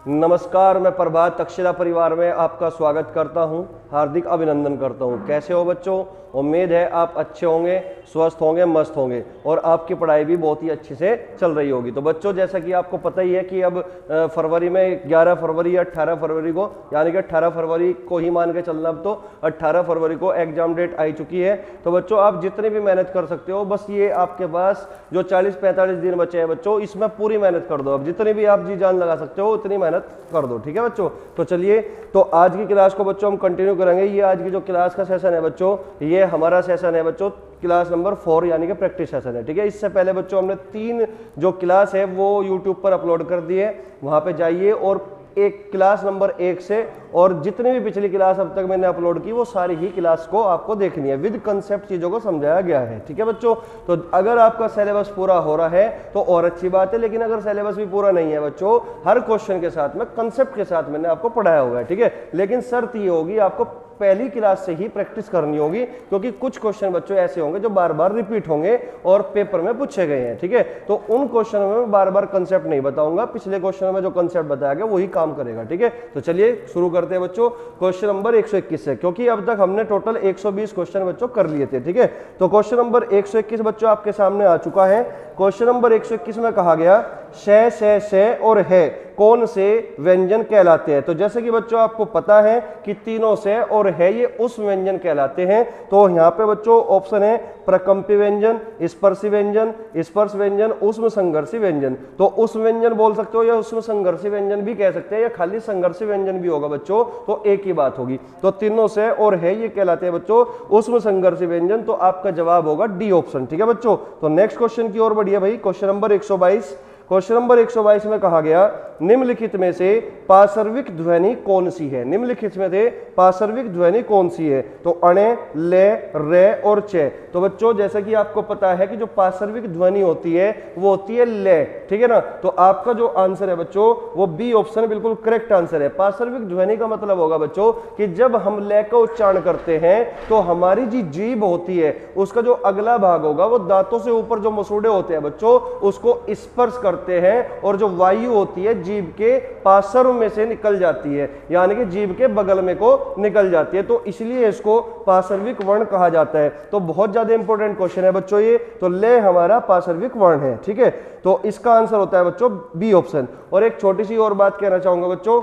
नमस्कार, मैं प्रभात तक्षशिला परिवार में आपका स्वागत करता हूं, हार्दिक अभिनंदन करता हूं। कैसे हो बच्चों? उम्मीद है आप अच्छे होंगे, स्वस्थ होंगे, मस्त होंगे और आपकी पढ़ाई भी बहुत ही अच्छे से चल रही होगी। तो बच्चों, जैसा कि आपको पता ही है कि अब फरवरी में 11 फरवरी या 18 फरवरी को, यानी कि 18 फरवरी को ही मान के चलना, अब तो 18 फरवरी को एग्जाम डेट आई चुकी है। तो बच्चों, आप जितनी भी मेहनत कर सकते हो, बस ये आपके पास जो 40-45 दिन बचे हैं बच्चों, इसमें पूरी मेहनत कर दो। अब जितनी भी आप जी जान लगा सकते हो उतनी मेहनत कर दो, ठीक है बच्चों। तो चलिए, तो आज की क्लास को बच्चों हम कंटिन्यू करेंगे। ये आज की जो क्लास का सेशन है बच्चों, ये हमारा सेशन है बच्चों क्लास नंबर 4 यानी कि प्रैक्टिस सेशन है, ठीक है। इससे पहले बच्चों हमने 3 जो क्लास है वो यूट्यूब पर अपलोड कर दी है, वहां पे जाइए और एक क्लास नंबर 1 से और जितनी भी पिछली क्लास अब तक मैंने अपलोड की वो सारी ही क्लास को आपको देखनी है, विद कंसेप्ट चीजों को समझाया गया है, ठीक है बच्चों। तो अगर आपका सिलेबस पूरा हो रहा है तो और अच्छी बात है, लेकिन अगर सिलेबस भी पूरा नहीं है बच्चों, हर क्वेश्चन के साथ में कंसेप्ट के साथ मैंने आपको पढ़ाया हुआ है, ठीक है। लेकिन शर्त ये होगी, आपको पहली क्लास से ही प्रैक्टिस करनी होगी, क्योंकि कुछ क्वेश्चन बच्चों ऐसे होंगे जो बार बार रिपीट होंगे और पेपर में पूछे गए हैं, ठीक है। तो उन क्वेश्चनों में बार बार कंसेप्ट नहीं बताऊंगा, पिछले क्वेश्चन में जो कंसेप्ट बताया गया वही काम करेगा, ठीक है। तो चलिए शुरू करते हैं बच्चों क्वेश्चन नंबर 121 से, क्योंकि अब तक हमने टोटल 120 क्वेश्चन बच्चों कर लिए थे, ठीक है। तो क्वेश्चन नंबर 121 बच्चों आपके सामने आ चुका है। क्वेश्चन नंबर 121 में कहा गया से और है कौन से व्यंजन कहलाते हैं। तो जैसे कि बच्चों आपको पता है कि तीनों से और है ये उस व्यंजन कहलाते हैं। तो यहाँ पे बच्चों ऑप्शन है प्रकंपी व्यंजन, स्पर्शी व्यंजन, स्पर्श व्यंजन, उष्म संघर्षी व्यंजन। तो उस व्यंजन बोल सकते हो या उष्म संघर्षी व्यंजन भी कह सकते हैं, या खाली संघर्षी व्यंजन भी होगा बच्चों, तो एक ही बात होगी। तो तीनों से और है ये कहलाते हैं बच्चों उष्म संघर्षी व्यंजन। तो आपका जवाब होगा डी ऑप्शन, ठीक है बच्चों। तो नेक्स्ट क्वेश्चन की ओर बढ़िए भाई। क्वेश्चन नंबर 122, क्वेश्चन नंबर 122 में कहा गया निम्नलिखित में से पार्श्विक ध्वनि कौन सी है। निम्नलिखित में से पार्श्विक ध्वनि कौन सी है। तो अणे, ले, रे और चे। तो बच्चों जैसा कि आपको पता है कि जो पार्श्विक ध्वनि होती है वो होती है ले, ठीक है ना। तो आपका जो आंसर है बच्चों वो बी ऑप्शन बिल्कुल करेक्ट आंसर है। पार्श्विक ध्वनि का मतलब होगा बच्चों कि जब हम ले का उच्चारण करते हैं तो हमारी जी जीभ होती है उसका जो अगला भाग होगा वो दांतों से ऊपर जो मसूड़े होते हैं बच्चों उसको स्पर्श करते हैं और जो वायु होती है जीभ के पार्श्व में से निकल जाती है, यानी कि जीभ के बगल में को निकल जाती है। तो इसलिए इसको पार्श्विक वर्ण कहा जाता है। तो बहुत ज्यादा इंपॉर्टेंट क्वेश्चन है बच्चों ये। तो ले हमारा पार्श्विक वर्ण है, ठीक है। तो इसका आंसर होता है बच्चों बी ऑप्शन। और एक छोटी सी और बात कहना चाहूंगा बच्चों,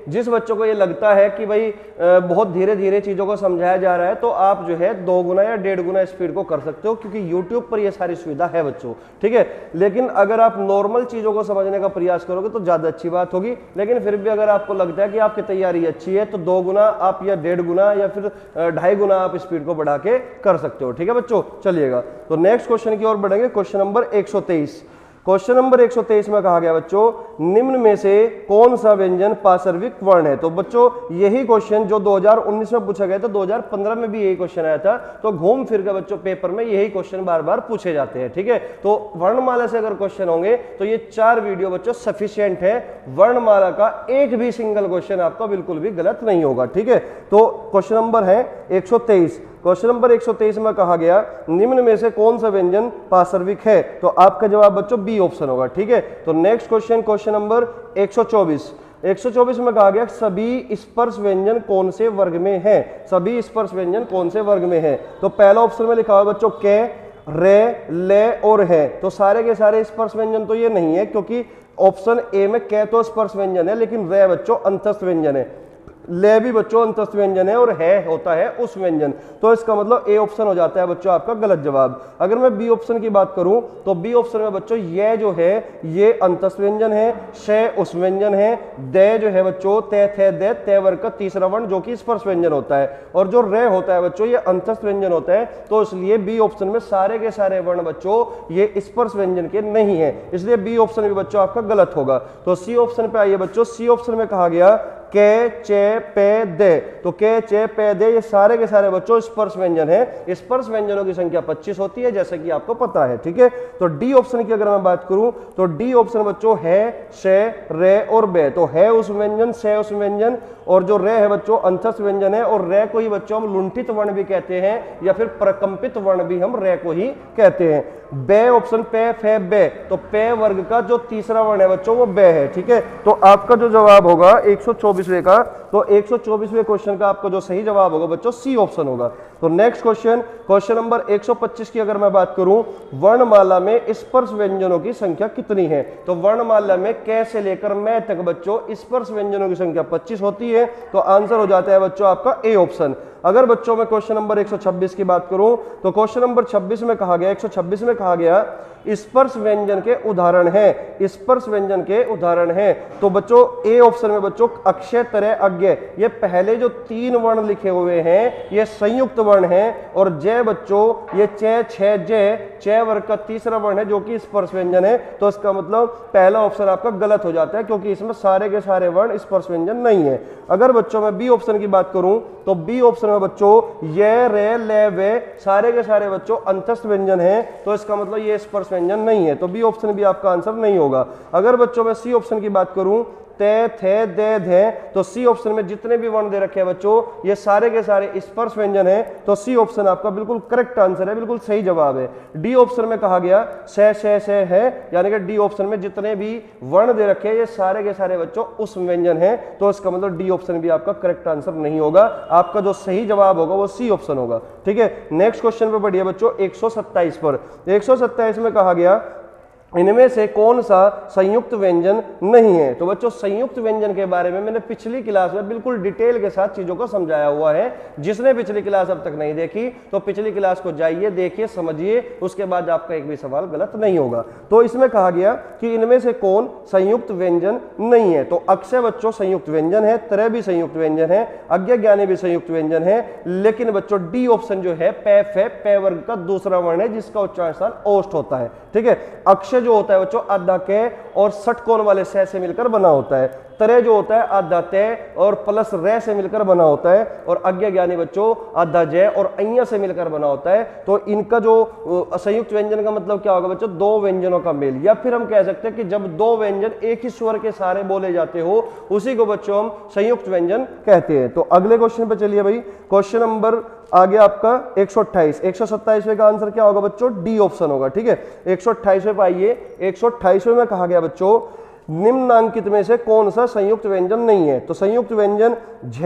जिस बच्चों को ये लगता है कि भाई बहुत धीरे धीरे चीजों को समझाया जा रहा है, तो आप जो है 2 गुना या 1.5 गुना स्पीड को कर सकते हो, क्योंकि YouTube पर ये सारी सुविधा है बच्चों, ठीक है। लेकिन अगर आप नॉर्मल चीजों को समझने का प्रयास करोगे तो ज्यादा अच्छी बात होगी। लेकिन फिर भी अगर आपको लगता है कि आपकी तैयारी अच्छी है तो 2 गुना आप या 1.5 गुना या फिर 2.5 गुना आप स्पीड को बढ़ा के कर सकते हो, ठीक है बच्चों। चलिएगा, तो नेक्स्ट क्वेश्चन की ओर बढ़ेंगे। क्वेश्चन नंबर 123, क्वेश्चन नंबर 123 में कहा गया बच्चों निम्न में से कौन सा व्यंजन पार्श्विक वर्ण है। तो बच्चों यही क्वेश्चन जो 2019 में पूछा गया था, 2015 में भी यही क्वेश्चन आया था। तो घूम फिर के बच्चों पेपर में यही क्वेश्चन बार बार पूछे जाते हैं, ठीक है। तो वर्णमाला से अगर क्वेश्चन होंगे तो ये 4 वीडियो बच्चों सफिशियंट है। वर्णमाला का एक भी सिंगल क्वेश्चन आपका बिल्कुल भी गलत नहीं होगा, ठीक है। तो क्वेश्चन नंबर है 123। क्वेश्चन नंबर 123 में कहा गया निम्न में से कौन सा व्यंजन पार्श्विक है। तो आपका जवाब बच्चों बी ऑप्शन होगा, ठीक है। तो नेक्स्ट क्वेश्चन, क्वेश्चन नंबर 124 में कहा गया सभी स्पर्श व्यंजन कौन से वर्ग में है। सभी स्पर्श व्यंजन कौन से वर्ग में है। तो पहला ऑप्शन में लिखा हुआ बच्चों के, रे, ले और है। तो सारे के सारे स्पर्श व्यंजन तो ये नहीं है, क्योंकि ऑप्शन ए में के तो स्पर्श व्यंजन है, लेकिन रे बच्चों अंतस्थ व्यंजन है, ले भी बच्चों अंतस्थ व्यंजन है और है होता है उस व्यंजन। तो इसका मतलब ए ऑप्शन हो जाता है बच्चों आपका गलत जवाब। अगर मैं बी ऑप्शन की बात करूं तो बी ऑप्शन में बच्चों ये जो है ये अंतस्थ व्यंजन है, शय उस व्यंजन है, दे जो है बच्चों ते थे दे ते वर्ग का तीसरा वर्ण जो कि स्पर्श व्यंजन होता है, और जो रे होता है बच्चों ये अंतस्थ व्यंजन होता है। तो इसलिए बी ऑप्शन में सारे के सारे वर्ण बच्चों ये स्पर्श व्यंजन के नहीं है, इसलिए बी ऑप्शन भी बच्चों आपका गलत होगा। तो सी ऑप्शन पे आइए बच्चों। सी ऑप्शन में कहा गया के, चे, पे, दे। तो के, चे, पे, दे ये सारे के सारे बच्चों स्पर्श व्यंजन है। स्पर्श व्यंजनों की संख्या 25 होती है, जैसे कि आपको पता है, ठीक है। तो डी ऑप्शन की अगर मैं बात करूं तो डी ऑप्शन बच्चों है, शे, रे और बे। तो है उस व्यंजन, से उस व्यंजन, और जो रे है बच्चों अंतस्थ व्यंजन है, और रे को ही बच्चों हम लुंठित वर्ण भी कहते हैं या फिर प्रकंपित वर्ण भी हम रे को ही कहते हैं। बे ऑप्शन पे, फे, बे, तो पे वर्ग का जो तीसरा वर्ण है बच्चों वो बे है। ठीक है, तो आपका जो जवाब होगा 124वें का, तो 124वें क्वेश्चन का आपका जो सही जवाब होगा बच्चों सी ऑप्शन होगा। तो नेक्स्ट क्वेश्चन, क्वेश्चन नंबर 125 की अगर मैं बात करूं, वर्णमाला में स्पर्श व्यंजनों की संख्या कितनी है? तो वर्णमाला में क से लेकर मैं तक बच्चों स्पर्श व्यंजनों की संख्या 25 होती है। तो आंसर हो जाता है बच्चों आपका ए ऑप्शन। अगर बच्चों में क्वेश्चन नंबर 126 की बात करूं, तो क्वेश्चन नंबर 26 में कहा गया, 126 में कहा गया स्पर्श व्यंजन के उदाहरण है, स्पर्श व्यंजन के उदाहरण है। तो बच्चों ए ऑप्शन में बच्चों अक्षय, तरय, अज्ञ, ये पहले जो 3 वर्ण लिखे हुए हैं ये संयुक्त वर्ण हैं, और जय बच्चों ये च, छ, जय, च वर्ग का तीसरा वर्ण है जो कि स्पर्श व्यंजन है। तो इसका मतलब पहला ऑप्शन आपका गलत हो जाता है, क्योंकि इसमें सारे के सारे वर्ण स्पर्श व्यंजन नहीं है। अगर बच्चों में बी ऑप्शन की बात करूं, तो बी ऑप्शन में बच्चों ये, रे, ले, वे सारे के सारे बच्चों अंतस्थ व्यंजन हैं। तो इसका मतलब ये स्पर्श व्यंजन नहीं है, तो बी ऑप्शन भी आपका आंसर नहीं होगा। अगर बच्चों में सी ऑप्शन की बात करूं, ते, थे, दे, धे, तो सी ऑप्शन में जितने भी वर्ण दे रखे हैं बच्चों ये सारे के सारे स्पर्श व्यंजन है। तो सी ऑप्शन आपका बिल्कुल करेक्ट आंसर है, बिल्कुल सही जवाब है। डी ऑप्शन में कहा गया से है, यानी कि डी ऑप्शन में जितने भी वर्ण दे रखे हैं ये सारे के सारे बच्चों उस व्यंजन है। तो इसका मतलब डी ऑप्शन भी आपका करेक्ट आंसर नहीं होगा, आपका जो सही जवाब होगा वो सी ऑप्शन होगा। ठीक है, नेक्स्ट क्वेश्चन पे बढ़िए बच्चों 127 पर। 127 में कहा गया इनमें से कौन सा संयुक्त व्यंजन नहीं है? तो बच्चों संयुक्त व्यंजन के बारे में मैंने पिछली क्लास में बिल्कुल डिटेल के साथ चीजों को समझाया हुआ है। जिसने पिछली क्लास अब तक नहीं देखी तो पिछली क्लास को जाइए, देखिए, समझिए, उसके बाद आपका एक भी सवाल गलत नहीं होगा। तो इसमें कहा गया कि इनमें से कौन संयुक्त व्यंजन नहीं है? तो अक्षय बच्चों संयुक्त व्यंजन है, त्रय भी संयुक्त व्यंजन है, अज्ञ ज्ञानी भी संयुक्त व्यंजन है, लेकिन बच्चों डी ऑप्शन जो है पे, फे, पे वर्ग का दूसरा वर्ण है जिसका उच्चारण स्थान ओष्ठ होता है। ठीक है, अक्षय जो होता है बच्चों आधा के और षटकोण वाले से मिलकर बना होता है। तरय जो होता है आधा तय और प्लस रे से मिलकर बना होता है, और अज्ञ ज्ञानी बच्चों आधा जय और अय्या से मिलकर बना होता है। तो इनका जो संयुक्त व्यंजन का मतलब क्या होगा बच्चों? दो व्यंजनों का मेल, या फिर हम कह सकते हैं कि जब दो व्यंजन एक ही स्वर के सारे बोले जाते हो उसी को बच्चों हम संयुक्त व्यंजन कहते हैं। तो अगले क्वेश्चन पे चलिए भाई, क्वेश्चन नंबर आगे आपका 128। 127वें का आंसर क्या होगा बच्चों? डी ऑप्शन होगा। ठीक है, 128वें पे आइए। 128वें में कहा गया बच्चों निम्नांकित में से कौन सा संयुक्त व्यंजन नहीं है? तो संयुक्त व्यंजन झ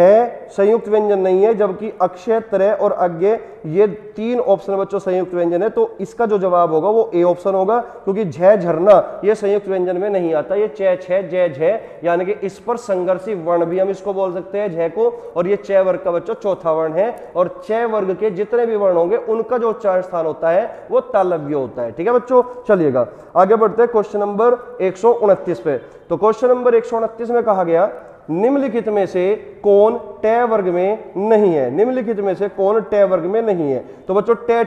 संयुक्त व्यंजन नहीं है, जबकि अक्षय, त्रय और अज्ञ ये 3 ऑप्शन बच्चों संयुक्त व्यंजन है। तो इसका जो जवाब होगा वो ए ऑप्शन होगा, क्योंकि झ, झरना ये संयुक्त व्यंजन में नहीं आता। ये च, छ, जय, झ, यानी कि इस पर संघर्षी वर्ण भी हम इसको बोल सकते हैं झ को, और ये च वर्ग का बच्चों चौथा वर्ण है, और च वर्ग के जितने भी वर्ण होंगे उनका जो उच्चारण स्थान होता है वो तालव्य होता है। ठीक है बच्चों, चलिएगा आगे बढ़ते हैं क्वेश्चन नंबर 129 पे। तो क्वेश्चन नंबर 129 में कहा गया निम्नलिखित में से कौन ट वर्ग में नहीं है? निम्नलिखित में से कौन ट वर्ग में नहीं है? तो बच्चों ट,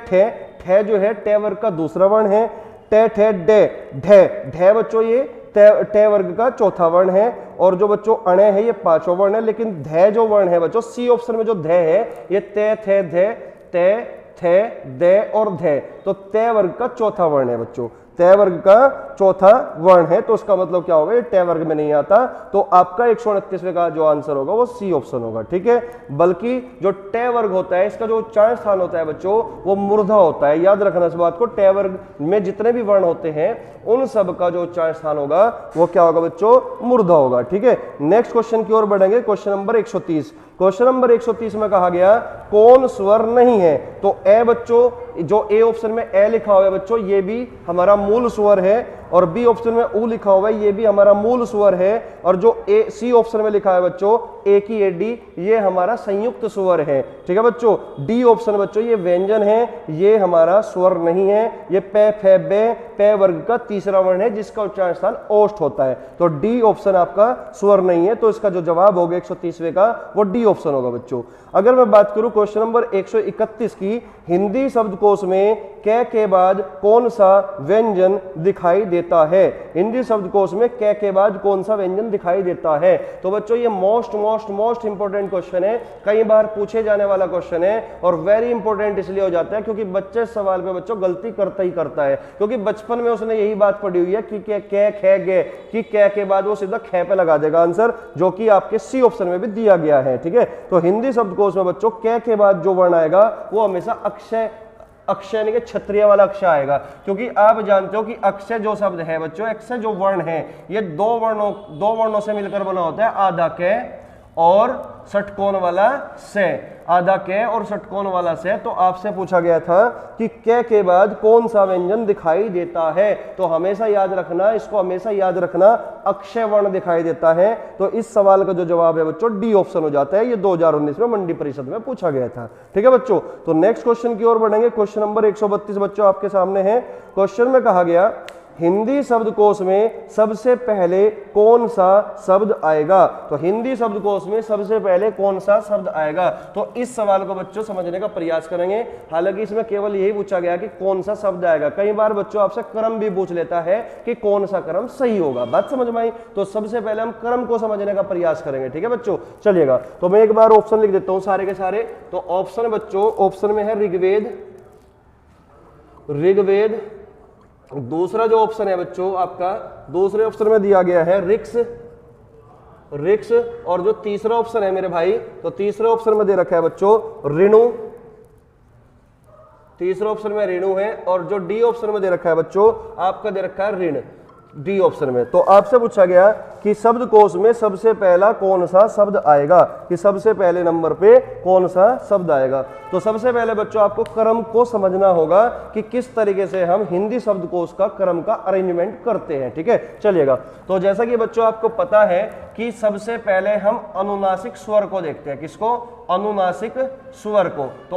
ठ जो है ट वर्ग का दूसरा वर्ण है। ट, ठ, ढ, ढ बच्चों ये ट वर्ग का चौथा वर्ण है, और जो बच्चों अण है ये पांचवा वर्ण है। लेकिन ध जो वर्ण है बच्चों सी ऑप्शन में जो ध है ये त, थ, ध, त, थे, दे और धे, तो ते वर्ग का चौथा वर्ण है बच्चों, ते वर्ग का चौथा वर्ण है। तो उसका मतलब क्या होगा? ये टे वर्ग में नहीं आता। तो आपका 129वें का जो आंसर होगा वो सी ऑप्शन होगा। ठीक है, बल्कि जो टे वर्ग होता है इसका जो उच्चारण स्थान होता है बच्चों वो मूर्धा होता है। याद रखना इस बात को, टे वर्ग में जितने भी वर्ण होते हैं उन सब का जो उच्चारण स्थान होगा वो क्या होगा बच्चों? मूर्धा होगा। ठीक है, नेक्स्ट क्वेश्चन की ओर बढ़ेंगे। Question number 130। क्वेश्चन नंबर 130 में कहा गया कौन स्वर नहीं है? तो ए बच्चों, जो ए ऑप्शन में ए लिखा हुआ है बच्चों ये भी हमारा मूल स्वर है, और बी ऑप्शन में ऊ लिखा हुआ है ये भी हमारा मूल स्वर है, और जो ए सी ऑप्शन में लिखा है बच्चों ए की ए डी ये हमारा संयुक्त स्वर है। ठीक है बच्चों, डी ऑप्शन बच्चों ये व्यंजन है, ये हमारा स्वर नहीं है। ये पे, फे, बे, पे वर्ग का तीसरा वर्ण है जिसका उच्चारण स्थान ओष्ठ होता है। तो डी ऑप्शन आपका स्वर नहीं है। तो इसका जो जवाब होगा 130वें का वो डी ऑप्शन होगा बच्चों। अगर मैं बात करूं क्वेश्चन नंबर 131 की, हिंदी शब्दकोश में क के बाद कौन सा व्यंजन दिखाई देता है? हिंदी शब्दकोश में क के बाद कौन सा व्यंजन दिखाई देता है? तो बच्चों ये मोस्ट इंपोर्टेंट क्वेश्चन है, कई बार पूछे जाने वाला क्वेश्चन है, और वेरी इंपोर्टेंट इसलिए हो जाता है क्योंकि बच्चे सवाल में बच्चों गलती करता ही करता है, क्योंकि बचपन में उसने यही बात पढ़ी हुई है कि क, ख, गे, कि क के बाद वो सीधा ख पे लगा देगा आंसर, जो कि आपके सी ऑप्शन में भी दिया गया है। ठीक है, तो हिंदी शब्दकोश में बच्चों क के बाद जो वर्ण आएगा वो हमेशा अक्षय अक्षय यानी कि क्षत्रिय वाला अक्षय आएगा, क्योंकि आप जानते हो कि अक्षय जो शब्द है बच्चों, अक्षय जो वर्ण है ये दो वर्णों से मिलकर बना होता है, आधा क और षटकोण वाला से, आधा क और षटकोण वाला से। तो आपसे पूछा गया था कि क के बाद कौन सा व्यंजन दिखाई देता है, तो हमेशा याद रखना, इसको हमेशा याद रखना, अक्षय वर्ण दिखाई देता है। तो इस सवाल का जो जवाब है बच्चों डी ऑप्शन हो जाता है। ये 2019 में मंडी परिषद में पूछा गया था। ठीक है बच्चों, तो नेक्स्ट क्वेश्चन की ओर बढ़ेंगे। क्वेश्चन नंबर 132 बच्चों आपके सामने है। क्वेश्चन में कहा गया हिंदी शब्दकोश में सबसे पहले कौन सा शब्द आएगा, तो हिंदी शब्दकोश में सबसे पहले कौन सा शब्द आएगा। तो इस सवाल को बच्चों समझने का प्रयास करेंगे। हालांकि इसमें केवल यही पूछा गया कि कौन सा शब्द आएगा। कई बार बच्चों आपसे क्रम भी पूछ लेता है कि कौन सा क्रम सही होगा। बात समझ में आई? तो सबसे पहले हम क्रम को समझने का प्रयास करेंगे। ठीक है बच्चों, चलिएगा। तो मैं एक बार ऑप्शन लिख देता हूं सारे के सारे। तो ऑप्शन बच्चों, ऑप्शन में है ऋग्वेद। दूसरा जो ऑप्शन है बच्चों आपका, दूसरे ऑप्शन में दिया गया है ऋक्ष। और जो तीसरा ऑप्शन है मेरे भाई, तो तीसरे ऑप्शन में दे रखा है बच्चों ऋणु। तीसरे ऑप्शन में ऋणु है। और जो डी ऑप्शन में दे रखा है बच्चों आपका दे रखा है ऋण, डी ऑप्शन में। तो आपसे पूछा गया कि शब्दकोश में सबसे पहला कौन सा शब्द आएगा, कि सबसे पहले नंबर पे कौन सा शब्द आएगा। तो सबसे पहले बच्चों आपको क्रम को समझना होगा कि किस तरीके से हम हिंदी शब्दकोश का क्रम का अरेंजमेंट करते हैं। ठीक है, चलिएगा। तो जैसा कि बच्चों आपको पता है कि सबसे पहले हम अनुनासिक स्वर को देखते हैं। किसको? अनुनासिक स्वर को। तो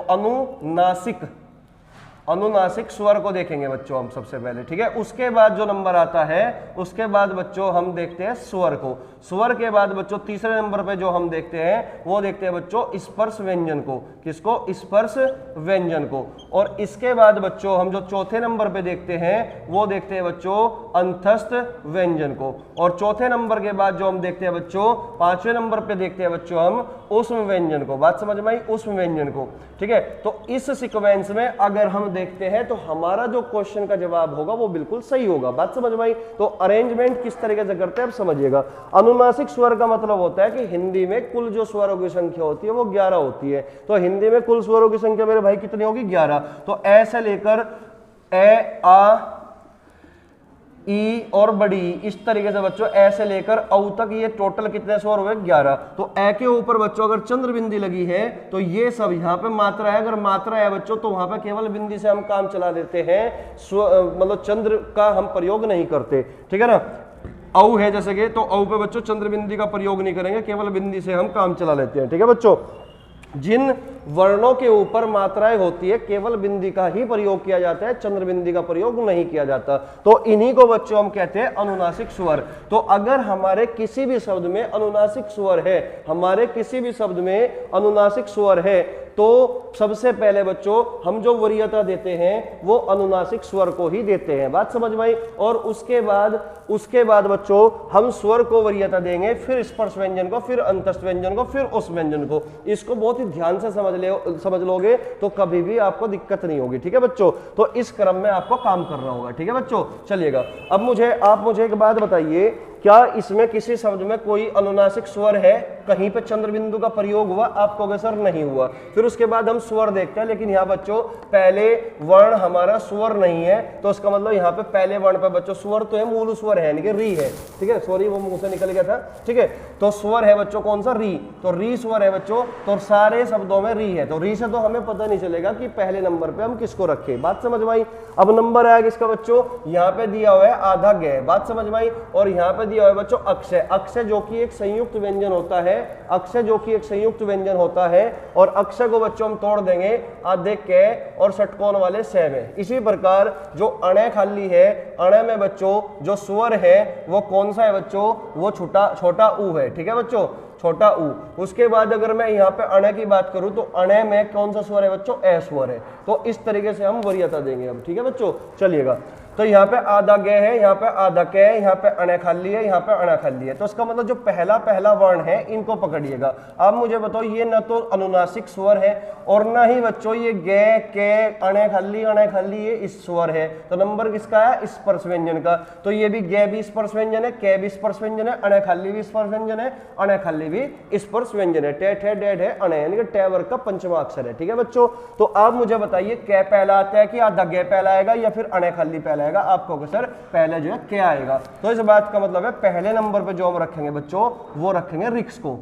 अनुनासिक स्वर को देखेंगे बच्चों हम सबसे पहले। ठीक है, उसके बाद जो नंबर आता है, उसके बाद बच्चों हम देखते हैं स्वर को। स्वर के बाद बच्चों तीसरे नंबर पे जो हम देखते हैं वो देखते हैं बच्चों स्पर्श व्यंजन को। किसको? स्पर्श व्यंजन को। और इसके बाद बच्चों हम जो चौथे नंबर पे देखते हैं वो देखते हैं बच्चों अंतस्थ व्यंजन को। और चौथे नंबर के बाद जो हम देखते हैं बच्चों, पांचवें नंबर पे देखते हैं बच्चों हम ऊष्म व्यंजन को। बात समझ में आई? ऊष्म व्यंजन को। ठीक है, तो इस सीक्वेंस में अगर हम देखते हैं तो हमारा जो क्वेश्चन का जवाब होगा वो बिल्कुल सही होगा। बात समझ में आई? तो अरेंजमेंट किस तरीके से करते हैं अब समझिएगा। अनुनासिक स्वर का मतलब होता है कि हिंदी में कुल जो स्वरों की संख्या होती है वो 11 होती है। तो हिंदी में कुल स्वरों की संख्या मेरे भाई कितनी होगी? 11। तो ए से लेकर ए, आ, ई और बड़ी, इस तरीके से बच्चों ए से लेकर औ तक ये टोटल कितने स्वर हुए? 11। तो ए के ऊपर बच्चों अगर चंद्र बिंदी लगी है तो ये सब यहाँ पे मात्रा है। अगर मात्रा है बच्चों तो वहां पे केवल बिंदी से हम काम चला लेते हैं, मतलब चंद्र का हम प्रयोग नहीं करते। ठीक है ना। औ है जैसे कि, तो औ पे बच्चों चंद्र बिंदी का प्रयोग नहीं करेंगे, केवल बिंदी से हम काम चला लेते हैं। ठीक है बच्चों, जिन वर्णों के ऊपर मात्राएं होती है केवल बिंदी का ही प्रयोग किया जाता है, चंद्र बिंदी का प्रयोग नहीं किया जाता। तो इन्हीं को बच्चों हम कहते हैं अनुनासिक स्वर। तो अगर हमारे किसी भी शब्द में अनुनासिक स्वर है, हमारे किसी भी शब्द में अनुनासिक स्वर है, तो सबसे पहले बच्चों हम जो वरीयता देते हैं वो अनुनासिक स्वर को ही देते हैं। बात समझ में आई? और उसके बाद बच्चों हम स्वर को वरीयता देंगे, फिर स्पर्श व्यंजन को, फिर अंतस्थ व्यंजन को, फिर उस व्यंजन को। इसको बहुत ही ध्यान से समझ लोगे तो कभी भी आपको दिक्कत नहीं होगी। ठीक है बच्चों, तो इस क्रम में आपको काम करना होगा। ठीक है बच्चों, चलिएगा। अब आप मुझे एक बात बताइए, क्या इसमें किसी शब्द में कोई अनुनासिक स्वर है? कहीं पे चंद्र बिंदु का प्रयोग हुआ? आप कहोगे सर नहीं हुआ। फिर उसके बाद हम स्वर देखते हैं, लेकिन यहाँ बच्चों पहले वर्ण हमारा स्वर नहीं है, तो उसका मतलब यहाँ पे पहले वर्ण पे बच्चों स्वर तो है, मूल स्वर है यानी कि री है। ठीक है, सॉरी वो मुंह से निकल गया था। ठीक है, तो स्वर है बच्चों कौन सा? री। तो री स्वर है बच्चों, तो सारे शब्दों में री है। तो री से तो हमें पता नहीं चलेगा कि पहले नंबर पे हम किसको रखे। बात समझ में आई? अब नंबर आया किसका बच्चों? यहाँ पे दिया हुआ है आधा ग। बात समझ में आई? और यहाँ पे दिया हुआ है बच्चों अक्षय। अक्षय जो कि एक संयुक्त व्यंजन होता है, अक्षय जो कि एक संयुक्त व्यंजन होता है। और अक्षय को बच्चों हम तोड़ देंगे आधे के और षटकोण वाले से में। इसी प्रकार जो अणय खाली है, अणय में बच्चों जो स्वर है वो कौन सा है बच्चों? वो छोटा ऊ है। ठीक है बच्चों, छोटा ऊ। उसके बाद अगर मैं यहाँ पे अणय की बात करूं तो अणय में कौन सा स्वर है बच्चों? ए स्वर है। तो इस तरीके से हम वरीयता देंगे अब। ठीक है बच्चों, चलिएगा। तो यहाँ पे आधा गे है, यहाँ पे आधा के है, यहाँ पे अणे खाली है, यहाँ पे अणा खाली है। तो इसका मतलब जो पहला पहला वर्ण है इनको पकड़िएगा। अब मुझे बताओ ये न तो अनुनासिक स्वर है और ना ही बच्चों ये गे के अणे खाली ये इस स्वर है। तो नंबर किसका है? स्पर्श व्यंजन का। तो ये भी गे भी स्पर्श व्यंजन है, के भी स्पर्श व्यंजन है, अणे खाली भी स्पर्श व्यंजन है, अणे खाली भी स्पर्श व्यंजन है। टेट है, डेड है, अणे यानी कि टे वर्ग का पंचमा अक्षर है। ठीक है बच्चों, तो आप मुझे बताइए के पहला आता है कि आधा गे पहला आएगा या फिर अणे खाली पहला आएगा? आपको सर पहले जो है के आएगा। तो इस बात का मतलब है पहले नंबर पे जो हम रखेंगे बच्चों वो रखेंगे रिक्स को।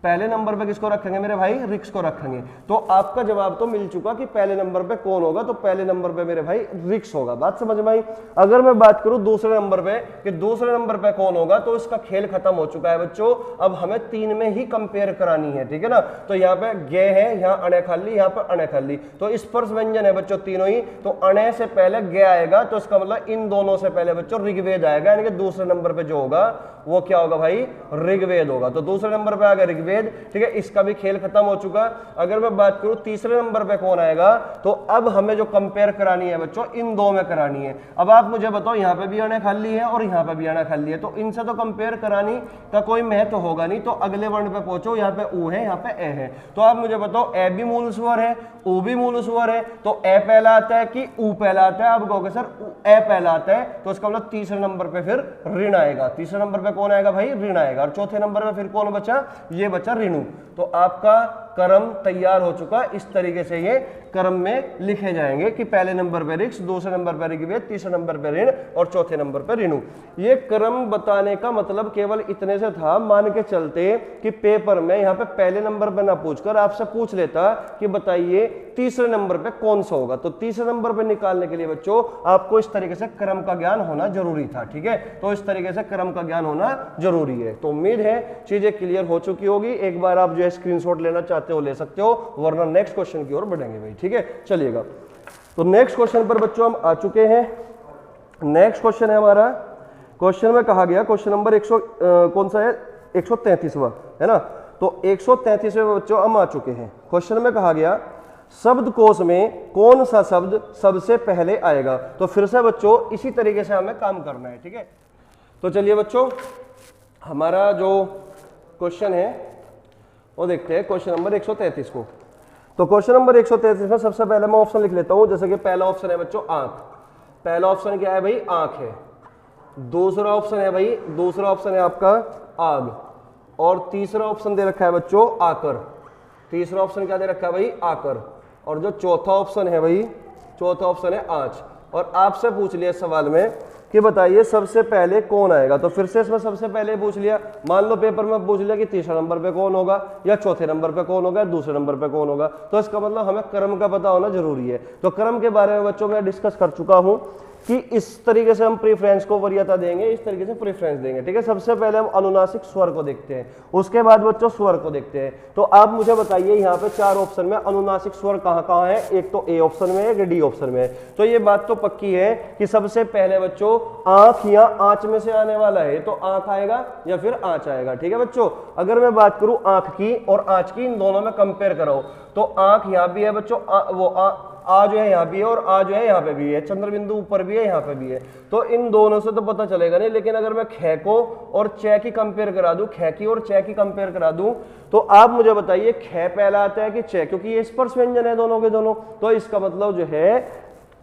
पहले नंबर पे किसको रखेंगे मेरे भाई? रिक्स को रखेंगे। तो आपका जवाब तो मिल चुका कि पहले नंबर पे कौन होगा, तो पहले नंबर पे मेरे भाई रिक्स होगा। बात समझ में आई? अगर मैं बात करूं दूसरे नंबर पे कि दूसरे नंबर पे कौन होगा, तो इसका खेल खत्म हो चुका है बच्चों। अब हमें 3 में ही कंपेयर करानी है, ठीक है ना। तो यहाँ पे गे है, यहाँ अणे खाली, यहाँ पे अणे खाली, तो स्पर्श व्यंजन है बच्चों तीनों ही। तो अणे से पहले गे आएगा, तो इसका मतलब इन दोनों से पहले बच्चों ऋग्वेद आएगा, यानी कि दूसरे नंबर पे जो होगा वो क्या होगा भाई? ऋग्वेद होगा। तो दूसरे नंबर पे आ गया ऋग्वेद, ठीक है, इसका भी खेल खत्म हो चुका। अगर मैं बात करूं तीसरे नंबर पे कौन आएगा, तो अब हमें जो कंपेयर करानी है बच्चों इन दो में करानी है। अब आप मुझे बताओ यहाँ पे भी अणे खाली है और यहाँ पे भी अणे खाली है, तो इनसे तो कंपेयर करानी का कोई महत्व होगा नहीं। तो अगले वर्ण पे पहुंचो, यहाँ पे ऊ है, यहाँ पे ए है। तो आप मुझे बताओ ए भी मूल स्वर है, ऊ भी मूल स्वर है, तो ए पहला आता है कि ऊ पहला आता है? आप कहोगे सर ए पहला आता है, तो इसका मतलब तीसरे नंबर पे फिर ऋण आएगा। तीसरे नंबर पे कौन आएगा भाई? ऋण आएगा। और चौथे नंबर पे फिर कौन बचा? ये बचा ऋणु। तो आपका क्रम तैयार हो चुका। इस तरीके से ये क्रम में लिखे जाएंगे कि पहले नंबर पे रिक्स, दूसरे नंबर पे ऋग्वेद, तीसरे नंबर पे ऋण और चौथे नंबर पे ऋणु। ये क्रम बताने का मतलब केवल इतने से था। मान के चलते कि पेपर में यहाँ पे पहले नंबर पे ना पूछकर आपसे पूछ लेता कि बताइए तीसरे नंबर पे कौन सा होगा, तो तीसरे नंबर पे निकालने के लिए बच्चों आपको इस तरीके से क्रम का ज्ञान होना जरूरी था। ठीक है, तो इस तरीके से क्रम का ज्ञान होना जरूरी है। तो उम्मीद है चीजें क्लियर हो चुकी होगी। एक बार आप जो है स्क्रीनशॉट लेना चाहते हो ले सकते हो, वरना नेक्स्ट क्वेश्चन की ओर बढ़ेंगे भाई। ठीक है, चलिएगा। तो नेक्स्ट क्वेश्चन पर बच्चों हम आ चुके हैं। नेक्स्ट क्वेश्चन है हमारा, क्वेश्चन में कहा गया, क्वेश्चन नंबर 100 कौन सा है? 133वां है ना। तो 133वें बच्चों हम आ चुके हैं। क्वेश्चन में कहा गया शब्दकोश में कौन सा शब्द सबसे पहले आएगा। तो फिर से बच्चों इसी तरीके से हमें काम करना है। ठीक है, तो चलिए बच्चों हमारा जो क्वेश्चन है वो देखते हैं, क्वेश्चन नंबर 133 को। तो क्वेश्चन नंबर 133 में सबसे पहले मैं ऑप्शन लिख लेता हूं। जैसे कि पहला ऑप्शन है बच्चों आंख। पहला ऑप्शन क्या है भाई? आंख है। दूसरा ऑप्शन है भाई, दूसरा ऑप्शन है आपका आग। और तीसरा ऑप्शन दे रखा है बच्चों आकर। तीसरा ऑप्शन क्या दे रखा है भाई? आकर। और जो चौथा ऑप्शन है भाई, चौथा ऑप्शन है आंच। और आपसे पूछ लिया सवाल में कि बताइए सबसे पहले कौन आएगा। तो फिर से इसमें सबसे पहले पूछ लिया। मान लो पेपर में पूछ लिया कि तीसरे नंबर पे कौन होगा, या चौथे नंबर पे कौन होगा, दूसरे नंबर पे कौन होगा। तो इसका मतलब हमें क्रम का पता होना जरूरी है। तो क्रम के बारे में बच्चों मैं डिस्कस कर चुका हूं कि इस तरीके से हम प्रीफ्रेंस को वरीयता देंगे, इस तरीके से प्रीफ्रेंस देंगे। ठीक है, सबसे पहले हम अनुनासिक स्वर को देखते हैं, उसके बाद बच्चों स्वर को देखते हैं। तो आप मुझे बताइए यहाँ पे 4 ऑप्शन में अनुनासिक स्वर कहाँ कहाँ है? एक तो ए ऑप्शन में है, एक डी ऑप्शन में है। तो ये बात तो पक्की है कि सबसे पहले बच्चों आंख या आंच में से आने वाला है, तो आंख आएगा या फिर आंच आएगा। ठीक है बच्चों, अगर मैं बात करूं आंख की और आंच की, इन दोनों में कंपेयर कराओ, तो आंख यहाँ भी है बच्चों, आ जो है यहाँ भी है और आ जो है यहाँ पे भी है, चंद्र बिंदु ऊपर भी है यहाँ पे भी है। तो इन दोनों से तो पता चलेगा नहीं। लेकिन अगर मैं खे को और चे की कंपेयर करा दूं, खे की और चे की कंपेयर करा दूं, तो आप मुझे बताइए खे पहला आता है कि चे, क्योंकि ये स्पर्श व्यंजन है दोनों के दोनों। तो इसका मतलब जो है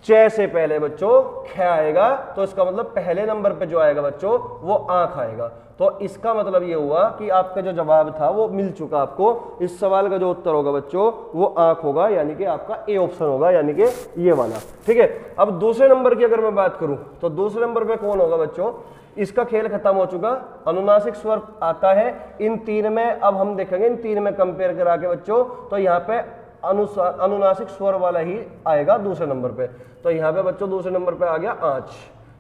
चे से पहले बच्चों खे आएगा, तो इसका मतलब पहले नंबर पे जो आएगा बच्चों वो आंख आएगा। तो इसका मतलब ये हुआ कि आपका जो जवाब था वो मिल चुका आपको। इस सवाल का जो उत्तर होगा बच्चों वो आंख होगा, यानी कि आपका ए ऑप्शन होगा, यानी कि ये वाला। ठीक है, अब दूसरे नंबर की अगर मैं बात करूं तो दूसरे नंबर पे कौन होगा बच्चों? इसका खेल खत्म हो चुका। अनुनासिक स्वर आता है इन 3 में। अब हम देखेंगे इन 3 में कंपेयर करा के बच्चों, तो यहाँ पे अनुनासिक स्वर वाला ही आएगा दूसरे नंबर पे। तो यहाँ पे बच्चों दूसरे नंबर पे आ गया आंच।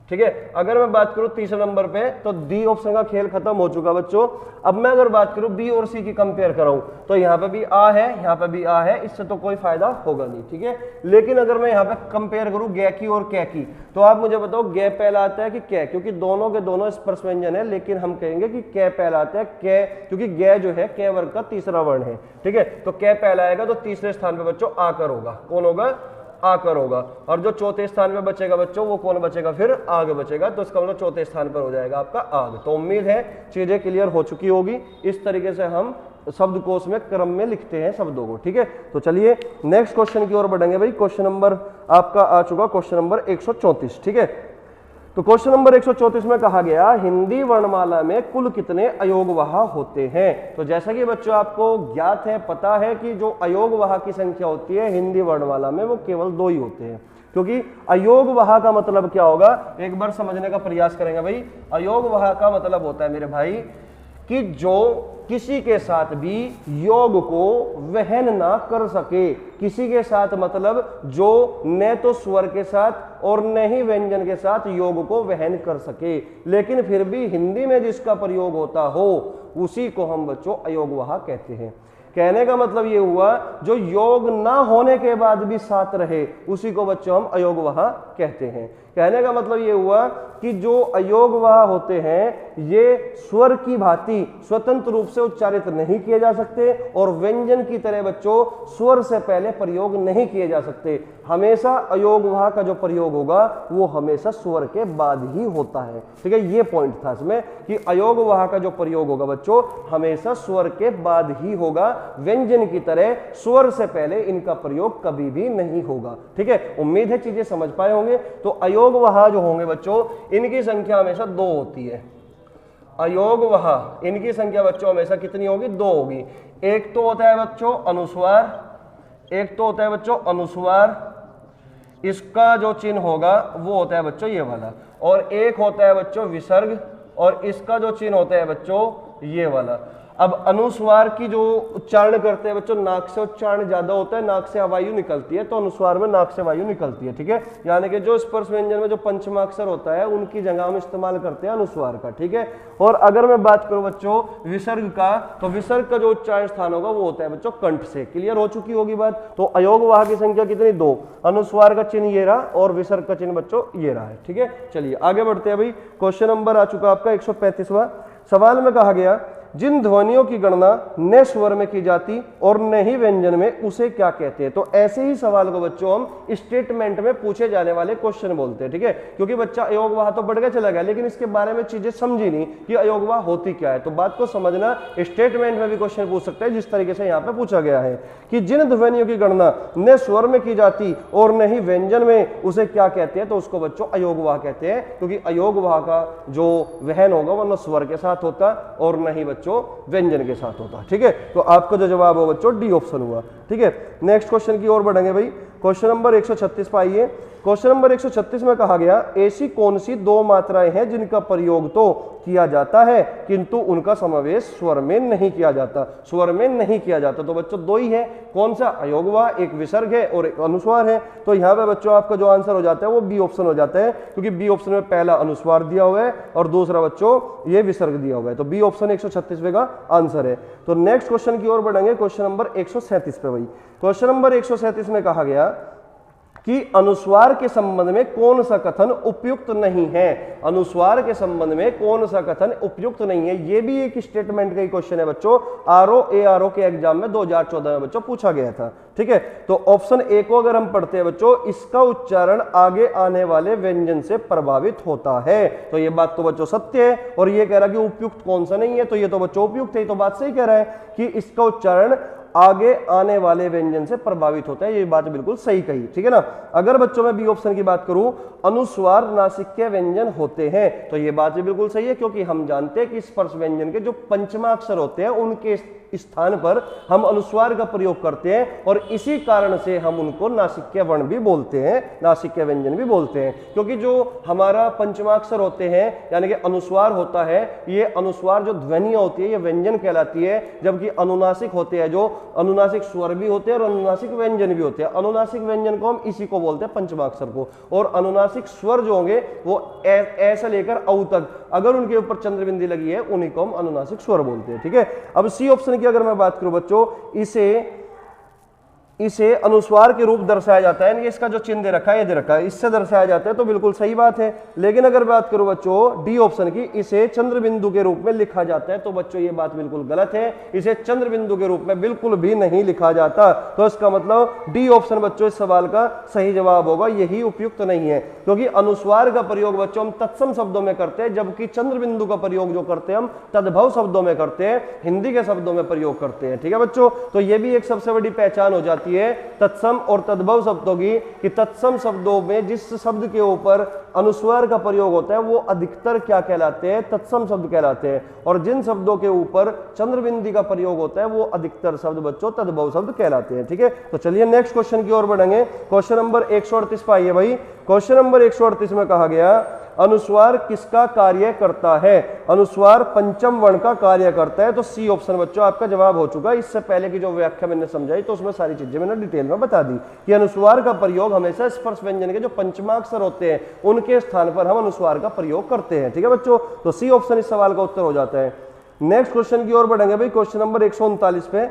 ठीक है, अगर मैं बात करूं तीसरे नंबर पे, तो डी ऑप्शन का खेल खत्म हो चुका बच्चों। अब मैं अगर बात करूं बी और सी की कंपेयर कराऊं, तो यहाँ पे भी आ है, यहाँ पे भी आ है, इससे तो कोई फायदा होगा नहीं। ठीक है, लेकिन अगर मैं यहाँ पे कंपेयर करूं गे की और कै की, तो आप मुझे बताओ गे पहला आता है कि कै, क्योंकि दोनों के दोनों स्पर्श व्यंजन है। लेकिन हम कहेंगे कि कै पहला आता है, कै, क्योंकि गे जो है कै वर्ग का तीसरा वर्ण है। ठीक है, तो कै पहला आएगा, तो तीसरे स्थान पे बच्चों आकर होगा। कौन होगा? आकर होगा। और जो चौथे स्थान पे बचेगा बच्चों वो कौन बचेगा, फिर आग बचेगा, तो इसका मतलब चौथे स्थान पर हो जाएगा आपका आग। तो उम्मीद है चीजें क्लियर हो चुकी होगी। इस तरीके से हम शब्दकोश में क्रम में लिखते हैं शब्दों को, ठीक है। तो चलिए नेक्स्ट क्वेश्चन की ओर बढ़ेंगे भाई। क्वेश्चन नंबर आपका आ चुका क्वेश्चन नंबर 134, ठीक है। तो क्वेश्चन नंबर 134 में कहा गया हिंदी वर्णमाला में कुल कितने अयोगवाह होते हैं। तो जैसा कि बच्चों आपको ज्ञात है, पता है कि जो अयोगवाह की संख्या होती है हिंदी वर्णमाला में वो केवल 2 ही होते हैं। क्योंकि अयोगवाह का मतलब क्या होगा, एक बार समझने का प्रयास करेंगे भाई। अयोगवाह का मतलब होता है मेरे भाई कि जो किसी के साथ भी योग को वहन ना कर सके। किसी के साथ मतलब जो न तो स्वर के साथ और न ही व्यंजन के साथ योग को वहन कर सके, लेकिन फिर भी हिंदी में जिसका प्रयोग होता हो उसी को हम बच्चों अयोगवाह कहते हैं। कहने का मतलब ये हुआ जो योग ना होने के बाद भी साथ रहे उसी को बच्चों हम अयोगवाह कहते हैं। कहने का मतलब ये हुआ कि जो अयोगवाह होते हैं ये स्वर की भांति स्वतंत्र रूप से उच्चारित नहीं किए जा सकते और व्यंजन की तरह बच्चों स्वर से पहले प्रयोग नहीं किए जा सकते। हमेशा अयोगवाह का जो प्रयोग होगा वो हमेशा स्वर के बाद ही होता है, ठीक है। ये पॉइंट था इसमें कि अयोगवाह का जो प्रयोग होगा बच्चों हमेशा स्वर के बाद ही होगा, व्यंजन की तरह स्वर से पहले इनका प्रयोग कभी भी नहीं होगा, ठीक है। उम्मीद है चीजें समझ पाए होंगे। तो अयोगवाह जो होंगे बच्चों इनकी संख्या हमेशा 2 होती है। अयोगवाह इनकी संख्या बच्चों हमेशा कितनी होगी, 2 होगी। एक तो होता है बच्चों अनुस्वार, एक तो होता है बच्चों अनुस्वार, इसका जो चिन्ह होगा वो होता है बच्चों ये वाला, और एक होता है बच्चों विसर्ग और इसका जो चिन्ह होता है बच्चों ये वाला। अब अनुस्वार की जो उच्चारण करते हैं बच्चों नाक से उच्चारण ज्यादा होता है, नाक से वायु निकलती है, तो अनुस्वार में नाक से वायु निकलती है, ठीक है। यानी कि जो स्पर्श व्यंजन में जो पंचमाक्षर होता है उनकी जगह हम इस्तेमाल करते हैं अनुस्वार का, ठीक है। और अगर मैं बात करूं बच्चों विसर्ग का, तो विसर्ग का जो उच्चारण स्थान होगा वो होता है बच्चों कंठ से। क्लियर हो चुकी होगी बात। तो अयोगवाह की संख्या कितनी, 2। अनुस्वार का चिन्ह ये रहा और विसर्ग का चिन्ह बच्चों ये रहा है, ठीक है। चलिए आगे बढ़ते हैं भाई। क्वेश्चन नंबर आ चुका आपका 135वां। सवाल में कहा गया जिन ध्वनियों की गणना न स्वर में की जाती और न ही व्यंजन में उसे क्या कहते हैं। तो ऐसे ही सवाल को बच्चों हम स्टेटमेंट में पूछे जाने वाले क्वेश्चन बोलते हैं, ठीक है। क्योंकि बच्चा अयोगवाह तो बढ़ के चला गया लेकिन इसके बारे में चीजें समझी नहीं कि अयोगवाह होती क्या है। तो बात को समझना, स्टेटमेंट में भी क्वेश्चन पूछ सकते हैं जिस तरीके से यहाँ पे पूछा गया है कि जिन ध्वनियों की गणना न स्वर में की जाती और न ही व्यंजन में उसे क्या कहते हैं। तो उसको बच्चों अयोगवाह कहते हैं, क्योंकि अयोगवाह का जो वहन होगा वो न स्वर के साथ होता और न ही बच्चों व्यंजन के साथ होता, ठीक है। तो आपका जो जवाब हो बच्चों डी ऑप्शन हुआ, ठीक है। नेक्स्ट क्वेश्चन की ओर बढ़ेंगे भाई। क्वेश्चन नंबर 136 पर आइए। क्वेश्चन नंबर 136 में कहा गया ऐसी कौन सी 2 मात्राएं हैं जिनका प्रयोग तो किया जाता है किंतु उनका समावेश स्वर में नहीं किया जाता। स्वर में नहीं किया जाता तो बच्चों 2 ही है। कौन सा, अयोगवाह, एक विसर्ग है और एक अनुस्वार है। तो यहाँ पे बच्चों आपका जो आंसर हो जाता है वो बी ऑप्शन हो जाता है, क्योंकि बी ऑप्शन में पहला अनुस्वार दिया हुआ है और दूसरा बच्चों ये विसर्ग दिया हुआ है। तो बी ऑप्शन 136 का आंसर है। तो नेक्स्ट क्वेश्चन की ओर बढ़ेंगे। क्वेश्चन नंबर 137 पे भाई। क्वेश्चन नंबर 137 में कहा गया कि अनुस्वार के संबंध में कौन सा कथन उपयुक्त नहीं है। अनुस्वार के संबंध में कौन सा कथन उपयुक्त नहीं है, ये भी एक स्टेटमेंट का ही क्वेश्चन है बच्चों। आरओ के एग्जाम में 2014 में बच्चों पूछा गया था, ठीक है। तो ऑप्शन ए को अगर हम पढ़ते हैं बच्चों, इसका उच्चारण आगे आने वाले व्यंजन से प्रभावित होता है। तो ये बात तो बच्चों सत्य है। और ये कह रहा है कि उपयुक्त कौन सा नहीं है, तो ये तो बच्चों उपयुक्त है। तो बात सही कह रहा है कि इसका उच्चारण आगे आने वाले व्यंजन से प्रभावित होता है। ये बात बिल्कुल सही कही, ठीक है ना। अगर बच्चों में बी ऑप्शन की बात करूं, अनुस्वार नासिक्य व्यंजन होते हैं, तो ये बात भी बिल्कुल सही है, क्योंकि हम जानते हैं कि स्पर्श व्यंजन के जो पंचमाक्षर होते हैं उनके स्थान पर हम अनुस्वार का प्रयोग करते हैं और इसी कारण से हम उनको नासिक्य वर्ण भी बोलते हैं, नासिक्य व्यंजन भी बोलते हैं। क्योंकि जो हमारा पंचमाक्षर होते हैं यानी कि अनुस्वार होता है, ये अनुस्वार जो ध्वनियां होती है ये व्यंजन कहलाती है, जबकि अनुनासिक होते हैं जो अनुनासिक स्वर भी होते हैं और अनुनासिक व्यंजन भी होते हैं। अनुनासिक व्यंजन को हम इसी को बोलते हैं पंचमाक्षर को, और अनुनासिक स्वर जो होंगे वो ऐसा लेकर औ तक अगर उनके ऊपर चंद्रबिंदी लगी है उन्हीं को हम अनुनासिक स्वर बोलते हैं, ठीक है। अब सी ऑप्शन की अगर मैं बात करूं बच्चों, इसे इसे अनुस्वार के रूप दर्शाया जाता है, यानी इसका जो चिन्ह दे रखा है, ये दे रखा है, इससे दर्शाया जाता है, तो बिल्कुल सही बात है। लेकिन अगर बात करूं बच्चों डी ऑप्शन की, इसे चंद्र बिंदु के रूप में लिखा जाता है, तो बच्चों ये बात बिल्कुल गलत है। इसे चंद्र बिंदु के रूप में बिल्कुल भी नहीं लिखा जाता। तो इसका मतलब डी ऑप्शन बच्चों इस सवाल का सही जवाब होगा, यही उपयुक्त नहीं है। क्योंकि अनुस्वार का प्रयोग बच्चों हम तत्सम शब्दों में करते हैं, जबकि चंद्र बिंदु का प्रयोग जो करते हैं हम तद्भव शब्दों में करते हैं, हिंदी के शब्दों में प्रयोग करते हैं। ठीक है बच्चों, तो ये भी एक सबसे बड़ी पहचान हो जाती है तत्सम और तद्भव शब्दों की, कि तत्सम शब्दों में जिस शब्द के ऊपर अनुस्वार का प्रयोग होता है वो अधिकतर क्या कहलाते हैं, तत्सम शब्द कहलाते हैं, और जिन शब्दों के ऊपर चंद्रबिंदी का प्रयोग होता है वो अधिकतर शब्द बच्चों तद्भव शब्द कहलाते हैं। ठीक है, तो चलिए नेक्स्ट क्वेश्चन की ओर बढ़ेंगे। क्वेश्चन नंबर 138 पे आइए भाई। क्वेश्चन नंबर 138 में कहा गया अनुस्वार किसका कार्य करता है? अनुस्वार पंचम वर्ण का कार्य करता है। तो सी ऑप्शन बच्चों आपका जवाब हो चुका। इससे पहले की जो व्याख्या मैंने समझाई तो उसमें सारी चीजें मैंने डिटेल में बता दी कि अनुस्वार का प्रयोग हमेशा स्पर्श व्यंजन के जो पंचमाक्षर होते हैं उनके स्थान पर हम अनुस्वार का प्रयोग करते हैं। ठीक है बच्चों, तो सी ऑप्शन इस सवाल का उत्तर हो जाता है। नेक्स्ट क्वेश्चन की ओर बढ़ेंगे भाई। क्वेश्चन नंबर 139 पे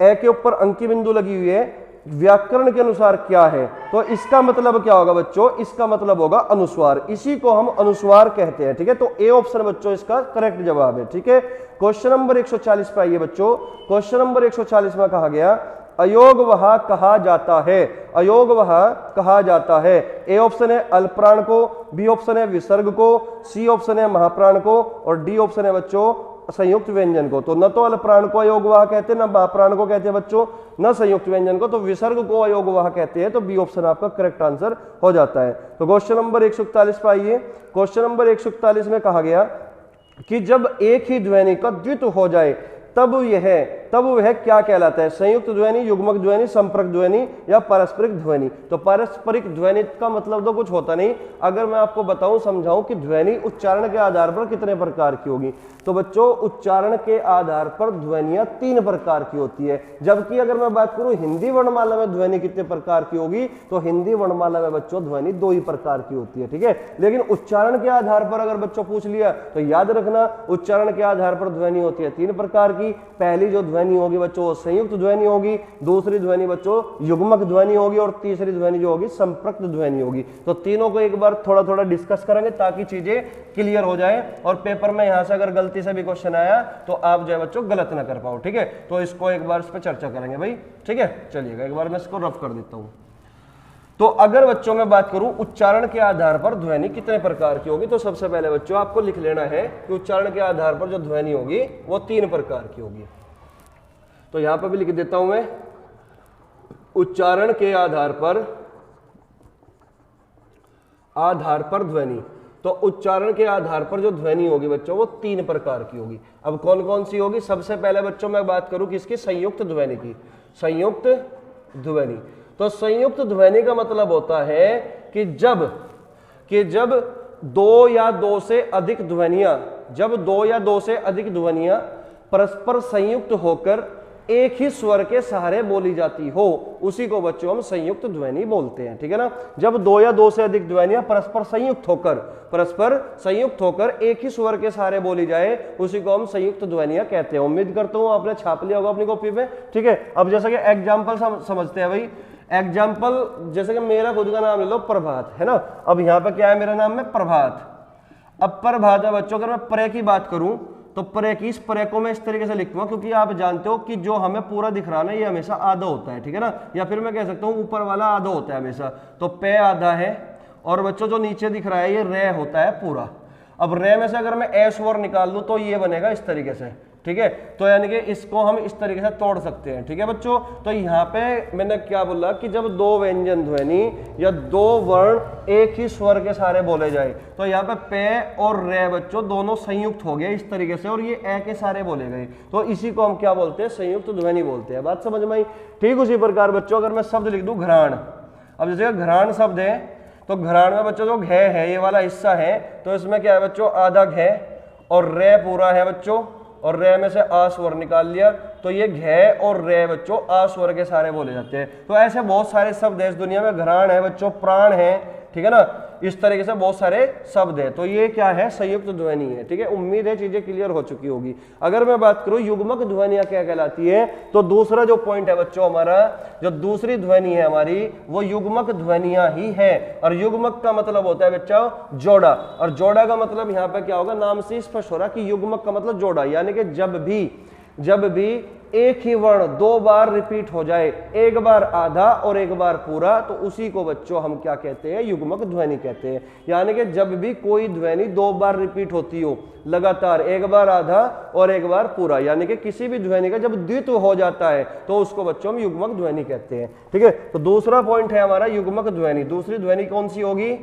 ए के ऊपर अंकी बिंदु लगी हुई है, व्याकरण के अनुसार क्या है? तो इसका मतलब क्या होगा बच्चों? इसका मतलब होगा अनुस्वार, इसी को हम अनुस्वार कहते हैं। ठीक है, तो ए ऑप्शन बच्चों इसका करेक्ट जवाब है। ठीक है, क्वेश्चन नंबर 140 पे आइए बच्चों। क्वेश्चन नंबर 140 में कहा गया अयोग वहा कहा जाता है। अयोग वहा कहा जाता है। ए ऑप्शन है अल्पप्राण को, बी ऑप्शन है विसर्ग को, सी ऑप्शन है महाप्राण को, और डी ऑप्शन है बच्चों संयुक्त व्यंजन को। तो न तो अल्पप्राण को अयोगवाह कहते हैं, न महाप्राण को कहते हैं बच्चों, न संयुक्त व्यंजन को, तो विसर्ग को अयोगवाह कहते हैं। तो बी ऑप्शन आपका करेक्ट आंसर हो जाता है। तो क्वेश्चन नंबर 141 पे आइए। क्वेश्चन नंबर 141 में कहा गया कि जब एक ही ध्वनि का द्वित्व हो जाए तब वह क्या कहलाता है? संयुक्त ध्वनि, युग्मक ध्वनि, संपर्क ध्वनि या पारस्परिक ध्वनि। तो पारस्परिक ध्वनि का मतलब तो कुछ होता नहीं। अगर मैं आपको बताऊं, समझाऊं कि ध्वनि उच्चारण के आधार पर कितने प्रकार की होगी, तो बच्चों उच्चारण के आधार पर ध्वनियां 3 प्रकार की होती है। जबकि अगर मैं बात करूं हिंदी वर्णमाला में ध्वनि कितने प्रकार की होगी, तो हिंदी वर्णमाला में बच्चों ध्वनि 2 ही प्रकार की होती है। ठीक है, लेकिन उच्चारण के आधार पर अगर बच्चों पूछ लिया तो याद रखना उच्चारण के आधार पर ध्वनि होती है 3 प्रकार की। पहली जो ध्वनि होगी बच्चों संयुक्त ध्वनि होगी, दूसरी ध्वनि बच्चों युग्मक ध्वनि होगी, और तीसरी ध्वनि जो होगी संपर्क ध्वनि होगी। तो तीनों को एक बार थोड़ा थोड़ा डिस्कस करेंगे ताकि चीजें क्लियर हो जाए, और पेपर में यहां से अगर गलती से भी क्वेश्चन आया तो आप जो है बच्चों गलत ना कर पाओ। ठीक है, तो इसको एक बार इस पर चर्चा करेंगे भाई। ठीक है, चलिएगा एक बार मैं इसको रफ कर देता हूं। तो अगर बच्चों में बात करूं उच्चारण के आधार पर ध्वनि कितने प्रकार की होगी, तो सबसे पहले बच्चों आपको लिख लेना है कि उच्चारण के आधार पर जो ध्वनि होगी वो 3 प्रकार की होगी। तो यहां पर भी लिख देता हूं मैं, उच्चारण के आधार पर ध्वनि। तो उच्चारण के आधार पर जो ध्वनि होगी बच्चों वो 3 प्रकार की होगी। अब कौन कौन सी होगी? सबसे पहले बच्चों मैं बात करूं किसकी? संयुक्त ध्वनि की। संयुक्त ध्वनि, तो संयुक्त ध्वनि का मतलब होता है कि जब 2 या 2 से अधिक ध्वनियां परस्पर संयुक्त होकर एक ही स्वर के सहारे बोली जाती हो, उसी को बच्चों हम संयुक्त ध्वनि बोलते हैं। ठीक है ना, जब 2 या 2 से अधिक ध्वनियां परस्पर संयुक्त होकर एक ही स्वर के सहारे बोली जाए उसी को हम संयुक्त ध्वनियां कहते हैं। उम्मीद करता हूं आपने छाप लिया होगा अपनी कॉपी पे। ठीक है, अब जैसा कि एग्जाम्पल समझते हैं भाई। एग्जाम्पल जैसे कि मेरा खुद का नाम ले लो प्रभात, है ना। अब यहाँ पे क्या है? मेरा नाम है प्रभात। अब प्रभात है बच्चों, अगर मैं प्रय की बात करूं तो प्रय की इस प्रय को मैं इस तरीके से लिखूंगा, क्योंकि आप जानते हो कि जो हमें पूरा दिख रहा है ना ये हमेशा आधा होता है। ठीक है ना, या फिर मैं कह सकता हूं ऊपर वाला आधा होता है हमेशा। तो पे आधा है, और बच्चों जो नीचे दिख रहा है ये रे होता है पूरा। अब रे में से अगर मैं ए स्वर निकाल दूं तो ये बनेगा इस तरीके से। ठीक है, तो यानी कि इसको हम इस तरीके से तोड़ सकते हैं। ठीक है बच्चों, तो यहाँ पे मैंने क्या बोला कि जब 2 व्यंजन ध्वनि या 2 वर्ण एक ही स्वर के सहारे बोले जाए, तो यहाँ पे पे और रे बच्चों दोनों संयुक्त हो गए इस तरीके से, और ये ए के सहारे बोले गए, तो इसी को हम क्या बोलते हैं? संयुक्त ध्वनि बोलते हैं। बात समझ में आई? ठीक उसी प्रकार बच्चों अगर मैं शब्द लिख दूं घ्राण। अब जैसे घ्राण शब्द है, तो घ्राण में बच्चों जो घ है ये वाला हिस्सा है, तो इसमें क्या है बच्चों? आधा घ, और रे पूरा है बच्चों, और रे में से आ स्वर निकाल लिया, तो ये घ और रे बच्चों आ स्वर के सारे बोले जाते हैं। तो ऐसे बहुत सारे शब्द है इस दुनिया में। घ्राण है बच्चों, प्राण है, ठीक है ना, इस तरीके से बहुत सारे शब्द है। तो ये क्या है, संयुक्त ध्वनि है। ठीक है, उम्मीद है चीजें क्लियर हो चुकी होगी। अगर मैं बात करूं युग्मक ध्वनियां क्या कहलाती है, तो दूसरा जो पॉइंट है बच्चों हमारा, जो दूसरी ध्वनि है हमारी, वो युग्मक ध्वनियां ही है। और युग्मक का मतलब होता है बच्चों जोड़ा, और जोड़ा का मतलब यहाँ पे क्या होगा, नाम से स्पष्ट हो रहा कि युग्मक का मतलब जोड़ा, यानी कि जब भी एक ही वर्ण दो बार रिपीट हो जाए, एक बार आधा और एक बार पूरा, तो उसी को बच्चों हम क्या कहते हैं, युग्मक ध्वनि कहते हैं। यानी कि जब भी कोई ध्वनि दो बार रिपीट होती हो लगातार, एक बार आधा और एक बार पूरा, यानी कि किसी भी ध्वनि का जब द्वित्व हो जाता है तो उसको बच्चों हम युग्मक ध्वनि कहते हैं। ठीक है, तो दूसरा पॉइंट है हमारा युग्मक ध्वनि। दूसरी ध्वनि कौन सी होगी,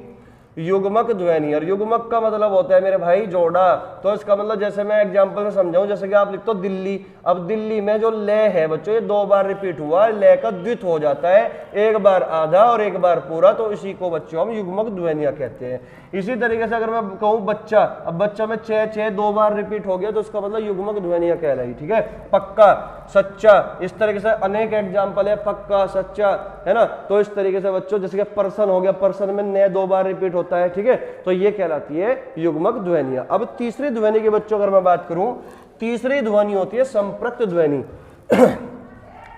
युग्मक ध्वनि। और युग्मक का मतलब होता है मेरे भाई जोड़ा। तो इसका मतलब जैसे मैं एग्जांपल से समझाऊं, जैसे कि आप लिखते हो दिल्ली, अब दिल्ली में जो ले है बच्चों, ये दो बार रिपीट हुआ, ले का द्वित हो जाता है, एक बार आधा और एक बार पूरा, तो इसी को बच्चों हम युग्मक ध्वनियां कहते हैं। इसी तरीके से अगर मैं कहूं बच्चा, अब बच्चा में छह दो बार रिपीट हो गया, तो इसका मतलब युग्मक ध्वनियां कहलाई। ठीक है, पक्का, सच्चा, इस तरीके से अनेक एग्जाम्पल है, पक्का, सच्चा, है ना। तो इस तरीके से बच्चों जैसे कि पर्सन हो गया, पर्सन में ने दो बार रिपीट होता है। ठीक है, तो ये कहलाती है युग्मक ध्वनियां। अब तीसरी ध्वनि की बच्चों अगर मैं बात करूं, तीसरी ध्वनि होती है संपृक्त ध्वनि।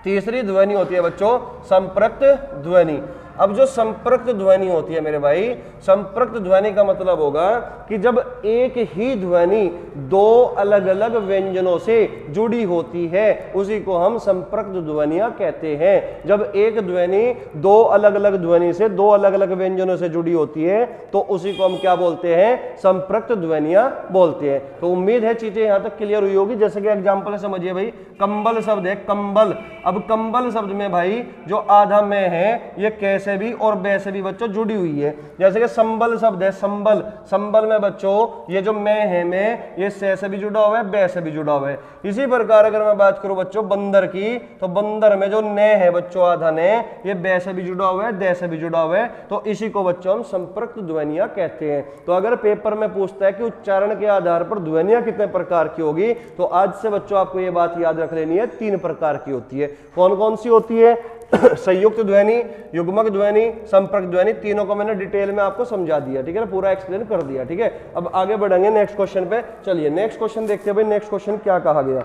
तीसरी ध्वनि होती है बच्चों संपृक्त ध्वनि। अब जो संपृक्त ध्वनि होती है मेरे भाई, संपृक्त ध्वनि का मतलब होगा कि जब एक ही ध्वनि दो अलग अलग व्यंजनों से जुड़ी होती है, उसी को हम संपृक्त ध्वनियां कहते हैं। जब एक ध्वनि दो अलग अलग ध्वनि से, दो अलग अलग व्यंजनों से जुड़ी होती है, तो उसी को हम क्या बोलते हैं, संपृक्त ध्वनियां बोलते हैं। तो उम्मीद है चीजें यहां तक क्लियर हुई होगी। जैसे कि एग्जाम्पल समझिए भाई, कंबल शब्द है, कंबल। अब कंबल शब्द में भाई जो आधा में है, ये कैसे भी और बे से भी बच्चों जुड़ी हुई है। जैसे कि संबल शब्द है, संबल, संबल में बच्चों ये जो मैं है, में ये से भी जुड़ा हुआ है, बे से भी जुड़ा हुआ है। इसी प्रकार अगर मैं बात करूं बच्चों बंदर की, तो बंदर में जो ने है बच्चों आधा ने, ये बे से भी जुड़ा हुआ है, दे से भी जुड़ा हुआ है, तो इसी को बच्चों हम संपृक्त ध्वनियां कहते हैं। तो अगर पेपर में पूछता है कि उच्चारण के आधार पर ध्वनियां कितने प्रकार की होगी, तो आज से बच्चों आपको ये बात याद रख लेनी है, 3 प्रकार की होती है। कौन कौन सी होती है, संयुक्त ध्वनि, युग्मक ध्वनि, संपृक्त ध्वनि। तीनों को मैंने डिटेल में आपको समझा दिया। ठीक है ना, पूरा एक्सप्लेन कर दिया। ठीक है, अब आगे बढ़ेंगे नेक्स्ट क्वेश्चन पे। चलिए नेक्स्ट क्वेश्चन देखते हैं भाई, नेक्स्ट क्वेश्चन क्या कहा गया।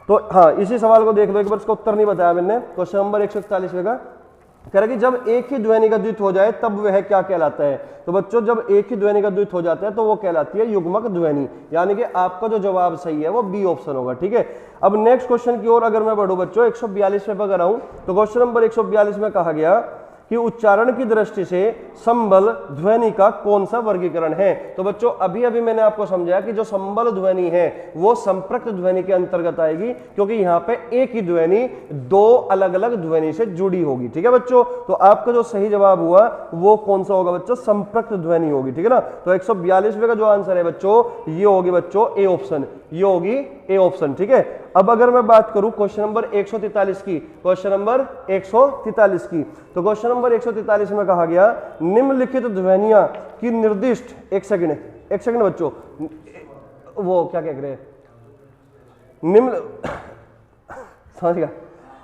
तो हाँ, इसी सवाल को देख लो एक बार, इसका उत्तर नहीं बताया मैंने। क्वेश्चन नंबर 141 का कह रहा कि जब एक ही ध्वनि का द्वित हो जाए तब वह क्या कहलाता है। तो बच्चों जब एक ही ध्वनि का द्वित हो जाता है तो वो कहलाती है युग्मक ध्वनि। यानी कि आपका जो जवाब सही है वो बी ऑप्शन होगा। ठीक है, अब नेक्स्ट क्वेश्चन की ओर अगर मैं बढ़ूं बच्चों, 142 पे अगर आऊं, तो क्वेश्चन नंबर 142 में कहा गया कि उच्चारण की दृष्टि से संबल ध्वनि का कौन सा वर्गीकरण है। तो बच्चों अभी अभी मैंने आपको समझाया कि जो संबल ध्वनि है वो संपृक्त ध्वनि के अंतर्गत आएगी, क्योंकि यहाँ पे एक ही ध्वनि दो अलग अलग ध्वनि से जुड़ी होगी। ठीक है बच्चों, तो आपका जो सही जवाब हुआ वो कौन सा होगा बच्चों, संपृक्त ध्वनि होगी। ठीक है ना, तो 142 का जो आंसर है बच्चों, ये होगी बच्चों ए ऑप्शन, ये होगी ए ऑप्शन। ठीक है, अब अगर मैं बात करूं क्वेश्चन नंबर 143 की, क्वेश्चन नंबर 143 की, तो क्वेश्चन नंबर 143 में कहा गया निम्नलिखित ध्वनियां की निर्दिष्ट, एक सेकंड बच्चों, वो क्या कह रहे हैं, समझ गया,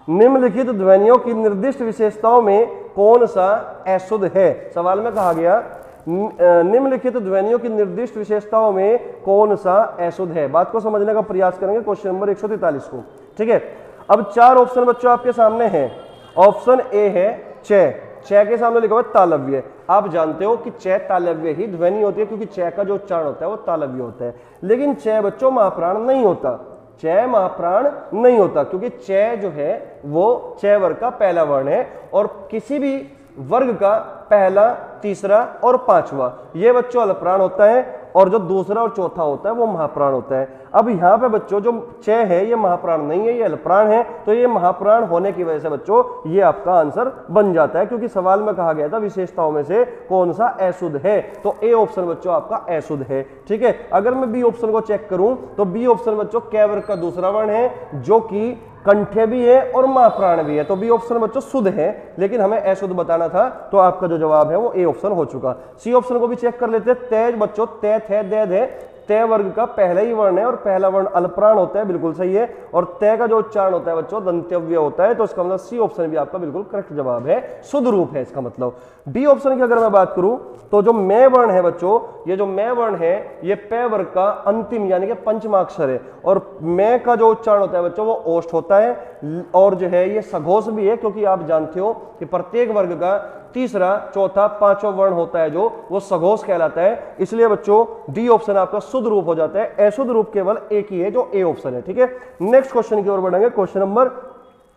निम्नलिखित ध्वनियों की निर्दिष्ट विशेषताओं में कौन सा अशुद्ध है। सवाल में कहा गया निम्नलिखित ध्वनियों की निर्दिष्ट विशेषताओं में कौन सा अशुद्ध है। बात को समझने का प्रयास करेंगे क्वेश्चन नंबर 143 को। ठीक है, अब 4 ऑप्शन बच्चों आपके सामने हैं। ऑप्शन ए है च के सामने लिखा हुआ है तालव्य। आप जानते हो कि च तालव्य ही ध्वनि होती है, क्योंकि च का जो उच्चारण होता है वो तालव्य होता है। लेकिन च बच्चों महाप्राण नहीं होता, च महाप्राण नहीं होता, क्योंकि च जो है वो च वर्ग का पहला वर्ण है, और किसी भी वर्ग का पहला, तीसरा और पांचवा ये बच्चों अल्पप्राण होता है, और जो दूसरा और चौथा होता है वो महाप्राण होता है। अब यहाँ पे बच्चों जो च है ये महाप्राण नहीं है, ये अल्पप्राण है, तो ये महाप्राण होने की वजह से बच्चों ये आपका आंसर बन जाता है, क्योंकि सवाल में कहा गया था विशेषताओं में से कौन सा अशुद्ध है, तो ए ऑप्शन बच्चों आपका अशुद्ध है। ठीक है, अगर मैं बी ऑप्शन को चेक करूं तो बी ऑप्शन बच्चों क वर्ग का दूसरा वर्ण है, जो कि कंठे भी है और महाप्राण भी है, तो बी ऑप्शन बच्चों शुद्ध है, लेकिन हमें अशुद्ध बताना था, तो आपका जो जवाब है वो ए ऑप्शन हो चुका। सी ऑप्शन को भी चेक कर लेते हैं। तेज बच्चों, ते थे, दे, तय वर्ग का पहला ही वर्ण है और पहला वर्ण अल्पप्राण होता है, बिल्कुल सही है। और तय का जो उच्चारण होता है बच्चों दंतव्य होता है, तो इसका मतलब सी ऑप्शन भी आपका बिल्कुल करेक्ट जवाब है, शुद्ध रूप है इसका मतलब। डी ऑप्शन की अगर मैं बात करूं तो जो मैं वर्ण है बच्चों, ये जो मैं वर्ण है ये पै वर्ग का अंतिम यानी कि पंचमाक्षर है, और मैं का जो उच्चारण होता है बच्चों वो ओष्ठ होता है, और जो है ये सघोष भी है, क्योंकि आप जानते हो कि प्रत्येक वर्ग का तीसरा, चौथा, पांचवा वर्ण होता है जो वो सघोष कहलाता है। इसलिए बच्चों डी ऑप्शन आपका शुद्ध रूप हो जाता है। अशुद्ध रूप केवल एक ही है जो ए ऑप्शन है, ठीक है। नेक्स्ट क्वेश्चन की ओर बढ़ेंगे, क्वेश्चन नंबर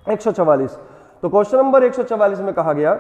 144। तो क्वेश्चन नंबर 144 में कहा गया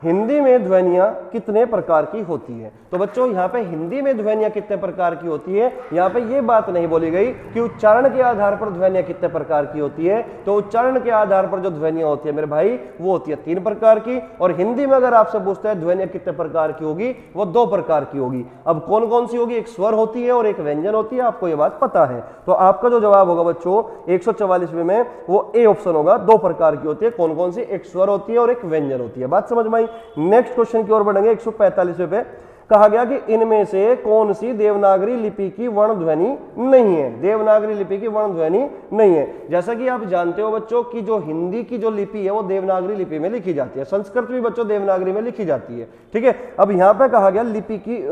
हिंदी में ध्वनियां कितने प्रकार की होती है। तो बच्चों यहाँ पे हिंदी में ध्वनियां कितने प्रकार की होती है, यहाँ पे ये बात नहीं बोली गई कि उच्चारण के आधार पर ध्वनियां कितने प्रकार की होती है। तो उच्चारण के आधार पर जो ध्वनियां होती है मेरे भाई वो होती है 3 प्रकार की, और हिंदी में अगर आपसे पूछते हैं ध्वनियां कितने प्रकार की होगी, वो 2 प्रकार की होगी। अब कौन कौन सी होगी, एक स्वर होती है और एक व्यंजन होती है, आपको ये बात पता है। तो आपका जो जवाब होगा बच्चों 144 में वो ए ऑप्शन होगा, 2 प्रकार की होती है। कौन कौन सी, एक स्वर होती है और एक व्यंजन होती है। बात समझ में आई। नेक्स्ट क्वेश्चन की ओर बढ़ेंगे, 145 पे कहा गया कि इनमें से कौन सी देवनागरी लिपि की वर्ण ध्वनि नहीं है। देवनागरी लिपि की वर्ण ध्वनि नहीं है। जैसा कि आप जानते हो बच्चों कि जो हिंदी की जो लिपि है वो देवनागरी लिपि में लिखी जाती है, संस्कृत भी बच्चों देवनागरी में लिखी जाती है, ठीक है। अब यहाँ पे कहा गया लिपि की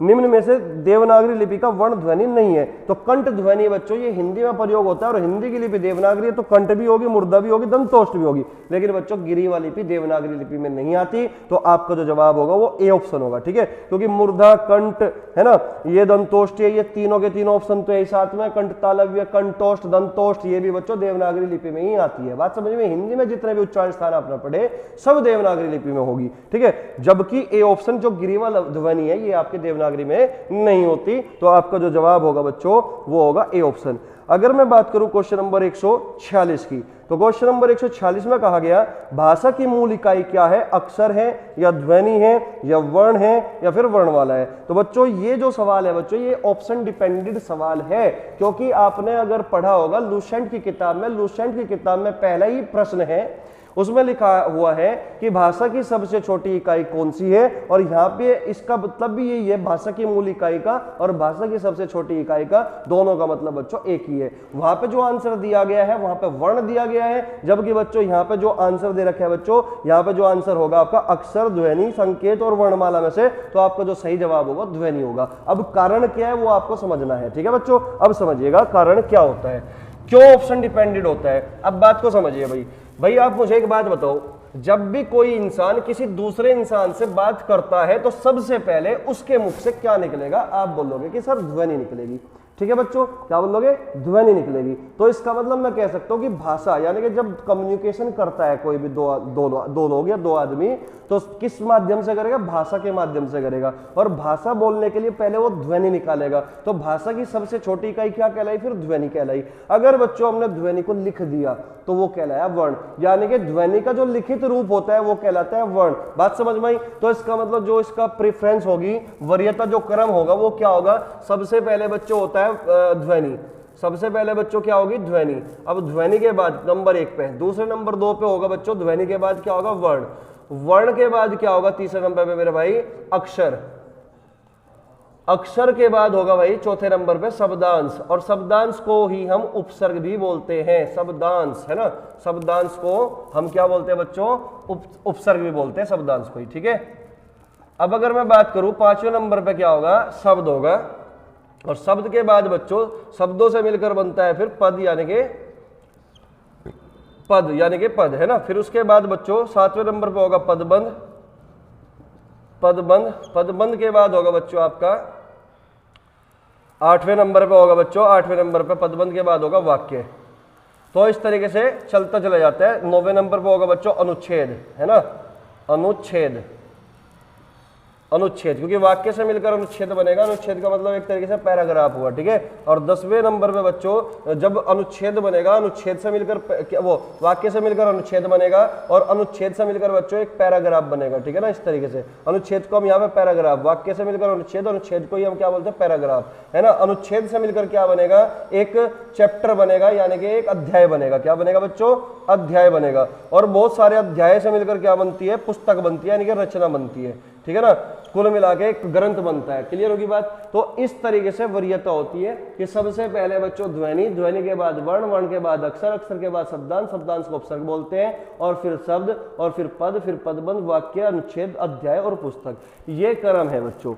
निम्न में से देवनागरी लिपि का वर्ण ध्वनि नहीं है। तो कंठ ध्वनि बच्चों ये हिंदी में प्रयोग होता है, और हिंदी की लिपि देवनागरी है तो कंठ भी होगी, मूर्धा भी होगी, दंतोष्ठ भी होगी। लेकिन बच्चों गिरीवा लिपि देवनागरी लिपि में नहीं आती। तो आपका जो जवाब होगा वो ए ऑप्शन होगा, ठीक है। क्योंकि मूर्धा, कंठ है ना, ये दंतोष्ठ है, ये तीनों के तीनों ऑप्शन तो यही साथ में, कंठ तालव्य, कंठोष्ठ, दंतोष्ठ, ये भी बच्चों देवनागरी लिपि में ही आती है। बात समझ में। हिंदी में जितने भी उच्चारण स्थान आपने पढ़े सब देवनागरी लिपि में होगी, ठीक है। जबकि ए ऑप्शन जो गिरीवा ध्वनि है ये आपके देवनागरी में नहीं होती। तो आपका जो जवाब होगा बच्चों वो होगा ए ऑप्शन। अगर मैं बात करूं क्वेश्चन नंबर 146 की, तो क्वेश्चन नंबर 146 में कहा गया भाषा की मूल इकाई क्या है, अक्षर है या ध्वनि है या वर्ण है या फिर वर्णमाला है। तो बच्चों ये जो सवाल है बच्चों ये ऑप्शन डिपेंडेंट सवाल है, क्योंकि आपने अगर पढ़ा होगा लुसेंट की किताब में, लुसेंट की किताब में पहला ही प्रश्न है, उसमें लिखा हुआ है कि भाषा की सबसे छोटी इकाई कौन सी है। और यहाँ पे इसका मतलब भी यही है, भाषा की मूल इकाई का और भाषा की सबसे छोटी इकाई का दोनों का मतलब बच्चों एक ही है। वहां पे जो आंसर दिया गया है वहां पे वर्ण दिया गया है, जबकि बच्चों यहाँ पे जो आंसर दे रखा है बच्चों, यहाँ पे जो आंसर होगा आपका अक्षर, ध्वनि, संकेत और वर्णमाला में से, तो आपका जो सही जवाब होगा ध्वनि होगा। अब कारण क्या है वो आपको समझना है, ठीक है बच्चों। अब समझिएगा कारण क्या होता है, क्यों ऑप्शन डिपेंडेंट होता है। अब बात को समझिए भाई आप मुझे एक बात बताओ, जब भी कोई इंसान किसी दूसरे इंसान से बात करता है तो सबसे पहले उसके मुख से क्या निकलेगा, आप बोलोगे कि सर ध्वनि निकलेगी, ठीक है बच्चों, क्या बोलोगे, ध्वनि निकलेगी। तो इसका मतलब मैं कह सकता हूं कि भाषा यानी कि जब कम्युनिकेशन करता है कोई भी दो लोग या 2 आदमी, तो किस माध्यम से करेगा, भाषा के माध्यम से करेगा। और भाषा बोलने के लिए पहले वो ध्वनि निकालेगा। तो भाषा की सबसे छोटी इकाई क्या कहलाई, फिर ध्वनि कहलाई। अगर बच्चों हमने ध्वनि को लिख दिया तो वो कहलाया वर्ण, यानी कि ध्वनि का जो लिखित रूप होता है वो कहलाता है वर्ण। बात समझ में आई। तो इसका मतलब जो इसका प्रेफरेंस होगी, वरीयता जो क्रम होगा वो क्या होगा, सबसे पहले बच्चों होता है ध्वनि, सबसे पहले बच्चों क्या होगी, ध्वनि। अब ध्वनि के बाद नंबर 1 पे, दूसरे नंबर 2 पे होगा बच्चों ध्वनि के बाद क्या होगा, वर्ण। वर्ण के बाद क्या होगा तीसरे नंबर पे मेरे भाई, अक्षर। अक्षर के बाद होगा भाई चौथे नंबर पे शब्दांश, और शब्दांश को ही हम उपसर्ग भी बोलते हैं, शब्दांश है ना। शब्दांश को हम क्या बोलते हैं बच्चों, उपसर्ग भी बोलते हैं शब्दांश को ही, ठीक है। अब अगर मैं बात करूं 5वें नंबर पे क्या होगा, शब्द होगा। और शब्द के बाद बच्चों शब्दों से मिलकर बनता है फिर पद यानी कि पद है ना। फिर उसके बाद बच्चों 7वें नंबर पे होगा पदबंध। पदबंध के बाद होगा बच्चों आपका 8वें नंबर पे होगा बच्चों, 8वें नंबर पे पदबंध के बाद होगा वाक्य। तो इस तरीके से चलता चला जाता है। 9वें नंबर पे होगा बच्चों अनुच्छेद, है ना, अनुच्छेद, क्योंकि वाक्य से मिलकर अनुच्छेद बनेगा। अनुच्छेद का मतलब एक तरीके से पैराग्राफ हुआ, ठीक है। और 10वें नंबर पे बच्चों जब अनुच्छेद बनेगा, अनुच्छेद से मिलकर वो वाक्य से मिलकर अनुच्छेद बनेगा, और अनुच्छेद से मिलकर बच्चों एक पैराग्राफ बनेगा, ठीक है ना। इस तरीके से अनुच्छेद को हम यहाँ पे पैराग्राफ, वाक्य से मिलकर अनुच्छेद, अनुच्छेद को ही हम क्या बोलते हैं, पैराग्राफ, है ना। अनुच्छेद से मिलकर क्या बनेगा, एक चैप्टर बनेगा यानी कि एक अध्याय बनेगा। क्या बनेगा बच्चों, अध्याय बनेगा, और बहुत सारे अध्याय से मिलकर क्या बनती है, पुस्तक बनती है, यानी कि रचना बनती है, ठीक है ना, कुल मिला के एक ग्रंथ बनता है। क्लियर होगी बात। तो इस तरीके से वरीयता होती है कि सबसे पहले बच्चों ध्वनि, ध्वनि के बाद वर्ण, वर्ण के बाद अक्षर, अक्षर के बाद शब्दांश, शब्दांश को उपसर्ग बोलते हैं, और फिर शब्द, और फिर पदबंध, वाक्य, अनुच्छेद, अध्याय और पुस्तक, ये क्रम है बच्चों।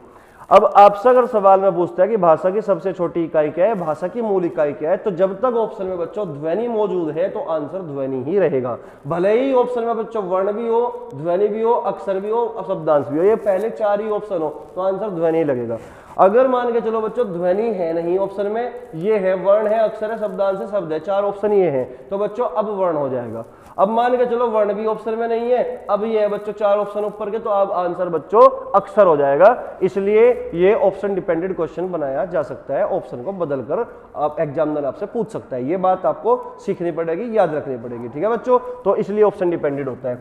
अब आपसे अगर सवाल में पूछता है कि भाषा की सबसे छोटी इकाई क्या है, भाषा की मूल इकाई क्या है, तो जब तक ऑप्शन में बच्चों ध्वनि मौजूद है तो आंसर ध्वनि ही रहेगा। भले ही ऑप्शन में बच्चों वर्ण भी हो, ध्वनि भी हो, अक्षर भी हो, शब्दांश भी हो, ये पहले 4 ही ऑप्शन हो तो आंसर ध्वनि ही लगेगा। अगर मान के चलो बच्चों ध्वनि है नहीं ऑप्शन में, ये है वर्ण है, अक्षर है, शब्दांश है, शब्द है, 4 ऑप्शन ये हैं, तो बच्चों अब वर्ण हो जाएगा। अब मान के चलो वर्ण भी ऑप्शन में नहीं है, अब ये है बच्चों 4 ऑप्शन ऊपर के, तो अब आंसर बच्चों अक्षर हो जाएगा। इसलिए ये ऑप्शन डिपेंडेंट क्वेश्चन बनाया जा सकता है, ऑप्शन को बदलकर आप एग्जामिनर आपसे पूछ सकता है। ये बात आपको सीखनी पड़ेगी, याद रखनी पड़ेगी, ठीक है बच्चों। तो इसलिए ऑप्शन डिपेंडेंट होता है।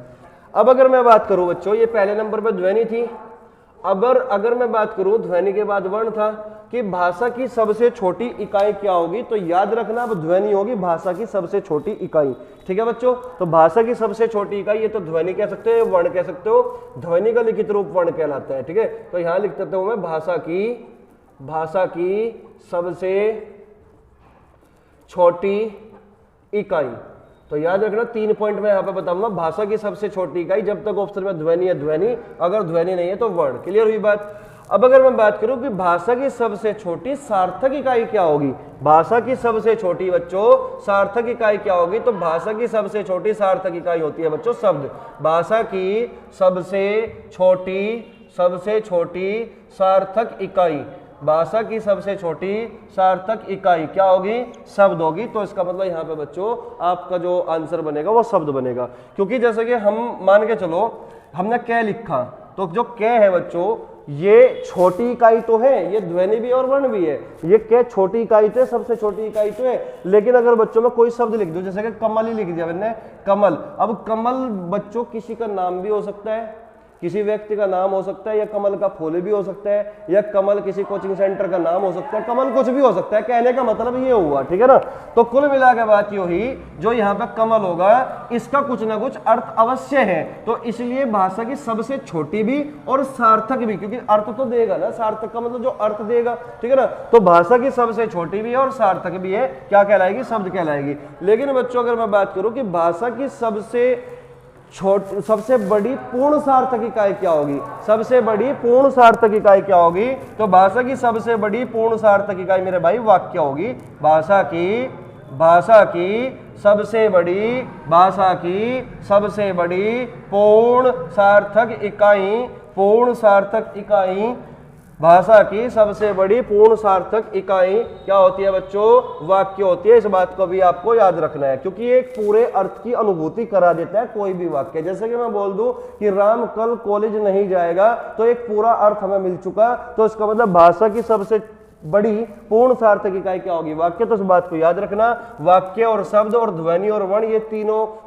अब अगर मैं बात करूं बच्चों, ये पहले नंबर पर ध्वनि थी, अगर मैं बात करूं ध्वनि के बाद वर्ण था, कि भाषा की सबसे छोटी इकाई क्या होगी, तो याद रखना अब ध्वनि होगी भाषा की सबसे छोटी इकाई, ठीक है बच्चों। तो भाषा की सबसे छोटी इकाई ये तो ध्वनि कह सकते हो, वर्ण कह सकते हो, ध्वनि का लिखित रूप वर्ण कहलाता है, ठीक है। तो यहां लिख देता हूं मैं भाषा की सबसे छोटी इकाई। तो याद रखना 3 पॉइंट मैं यहाँ पे बताऊंगा। भाषा की सबसे छोटी इकाई, जब तक ऑप्शन में ध्वनि है ध्वनि, अगर ध्वनि नहीं है तो वर्ण। क्लियर हुई बात। अब अगर मैं बात करूं कि भाषा की सबसे छोटी सार्थक इकाई क्या होगी, भाषा की सबसे छोटी बच्चों सार्थक इकाई क्या होगी, तो भाषा की सबसे छोटी सार्थक इकाई होती है बच्चों शब्द। भाषा की सबसे छोटी सार्थक इकाई, भाषा की सबसे छोटी सार्थक इकाई क्या होगी, शब्द होगी। तो इसका मतलब यहाँ पे बच्चों आपका जो आंसर बनेगा वो शब्द बनेगा, क्योंकि जैसे कि हम मान के चलो हमने कै लिखा, तो जो कै है बच्चों ये छोटी इकाई तो है, ये ध्वनि भी और वर्ण भी है, ये कै छोटी इकाई तो है, सबसे छोटी इकाई तो है। लेकिन अगर बच्चों में कोई शब्द लिख दो, जैसे कि कमल ही लिख दिया मैंने, कमल, अब कमल बच्चों किसी का नाम भी हो सकता है, किसी व्यक्ति का नाम हो सकता है, या कमल का फूल भी हो सकता है, या कमल किसी कोचिंग सेंटर का नाम हो सकता है, कमल कुछ भी हो सकता है। कहने का मतलब ये हुआ, ठीक है ना। तो कुल मिला के बात ये हुई, जो यहाँ पे कमल होगा इसका कुछ ना कुछ अर्थ अवश्य है। तो इसलिए भाषा की सबसे छोटी भी और सार्थक भी, क्योंकि अर्थ तो देगा ना, सार्थक का मतलब जो अर्थ देगा, ठीक है ना। तो भाषा की सबसे छोटी भी है और सार्थक भी है, क्या कहलाएगी, शब्द कहलाएगी। लेकिन बच्चों अगर मैं बात करूं कि भाषा की सबसे बड़ी पूर्ण सार्थक इकाई क्या होगी, सबसे बड़ी पूर्ण सार्थक इकाई क्या होगी, तो भाषा की सबसे बड़ी पूर्ण सार्थक इकाई मेरे भाई वाक्य होगी। भाषा की सबसे बड़ी पूर्ण सार्थक इकाई, भाषा की सबसे बड़ी पूर्ण सार्थक इकाई क्या होती है बच्चों, वाक्य होती है। इस बात को भी आपको याद रखना है, क्योंकि ये एक पूरे अर्थ की अनुभूति करा देता है कोई भी वाक्य। जैसे कि मैं बोल दूं कि राम कल कॉलेज नहीं जाएगा, तो एक पूरा अर्थ हमें मिल चुका। तो इसका मतलब भाषा की सबसे बड़ी पूर्ण सार्थक इकाई क्या होगी, वाक्य। तो इस बात को याद रखना, वाक्य और शब्द और ध्वनि और वर्ण, ये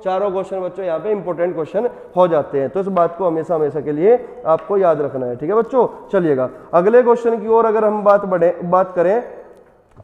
चारों क्वेश्चन बच्चों यहाँ पे इंपॉर्टेंट क्वेश्चन हो जाते हैं। तो इस बात को हमेशा के लिए आपको याद रखना है, ठीक है बच्चों। चलिएगा अगले क्वेश्चन की ओर अगर हम बात करें,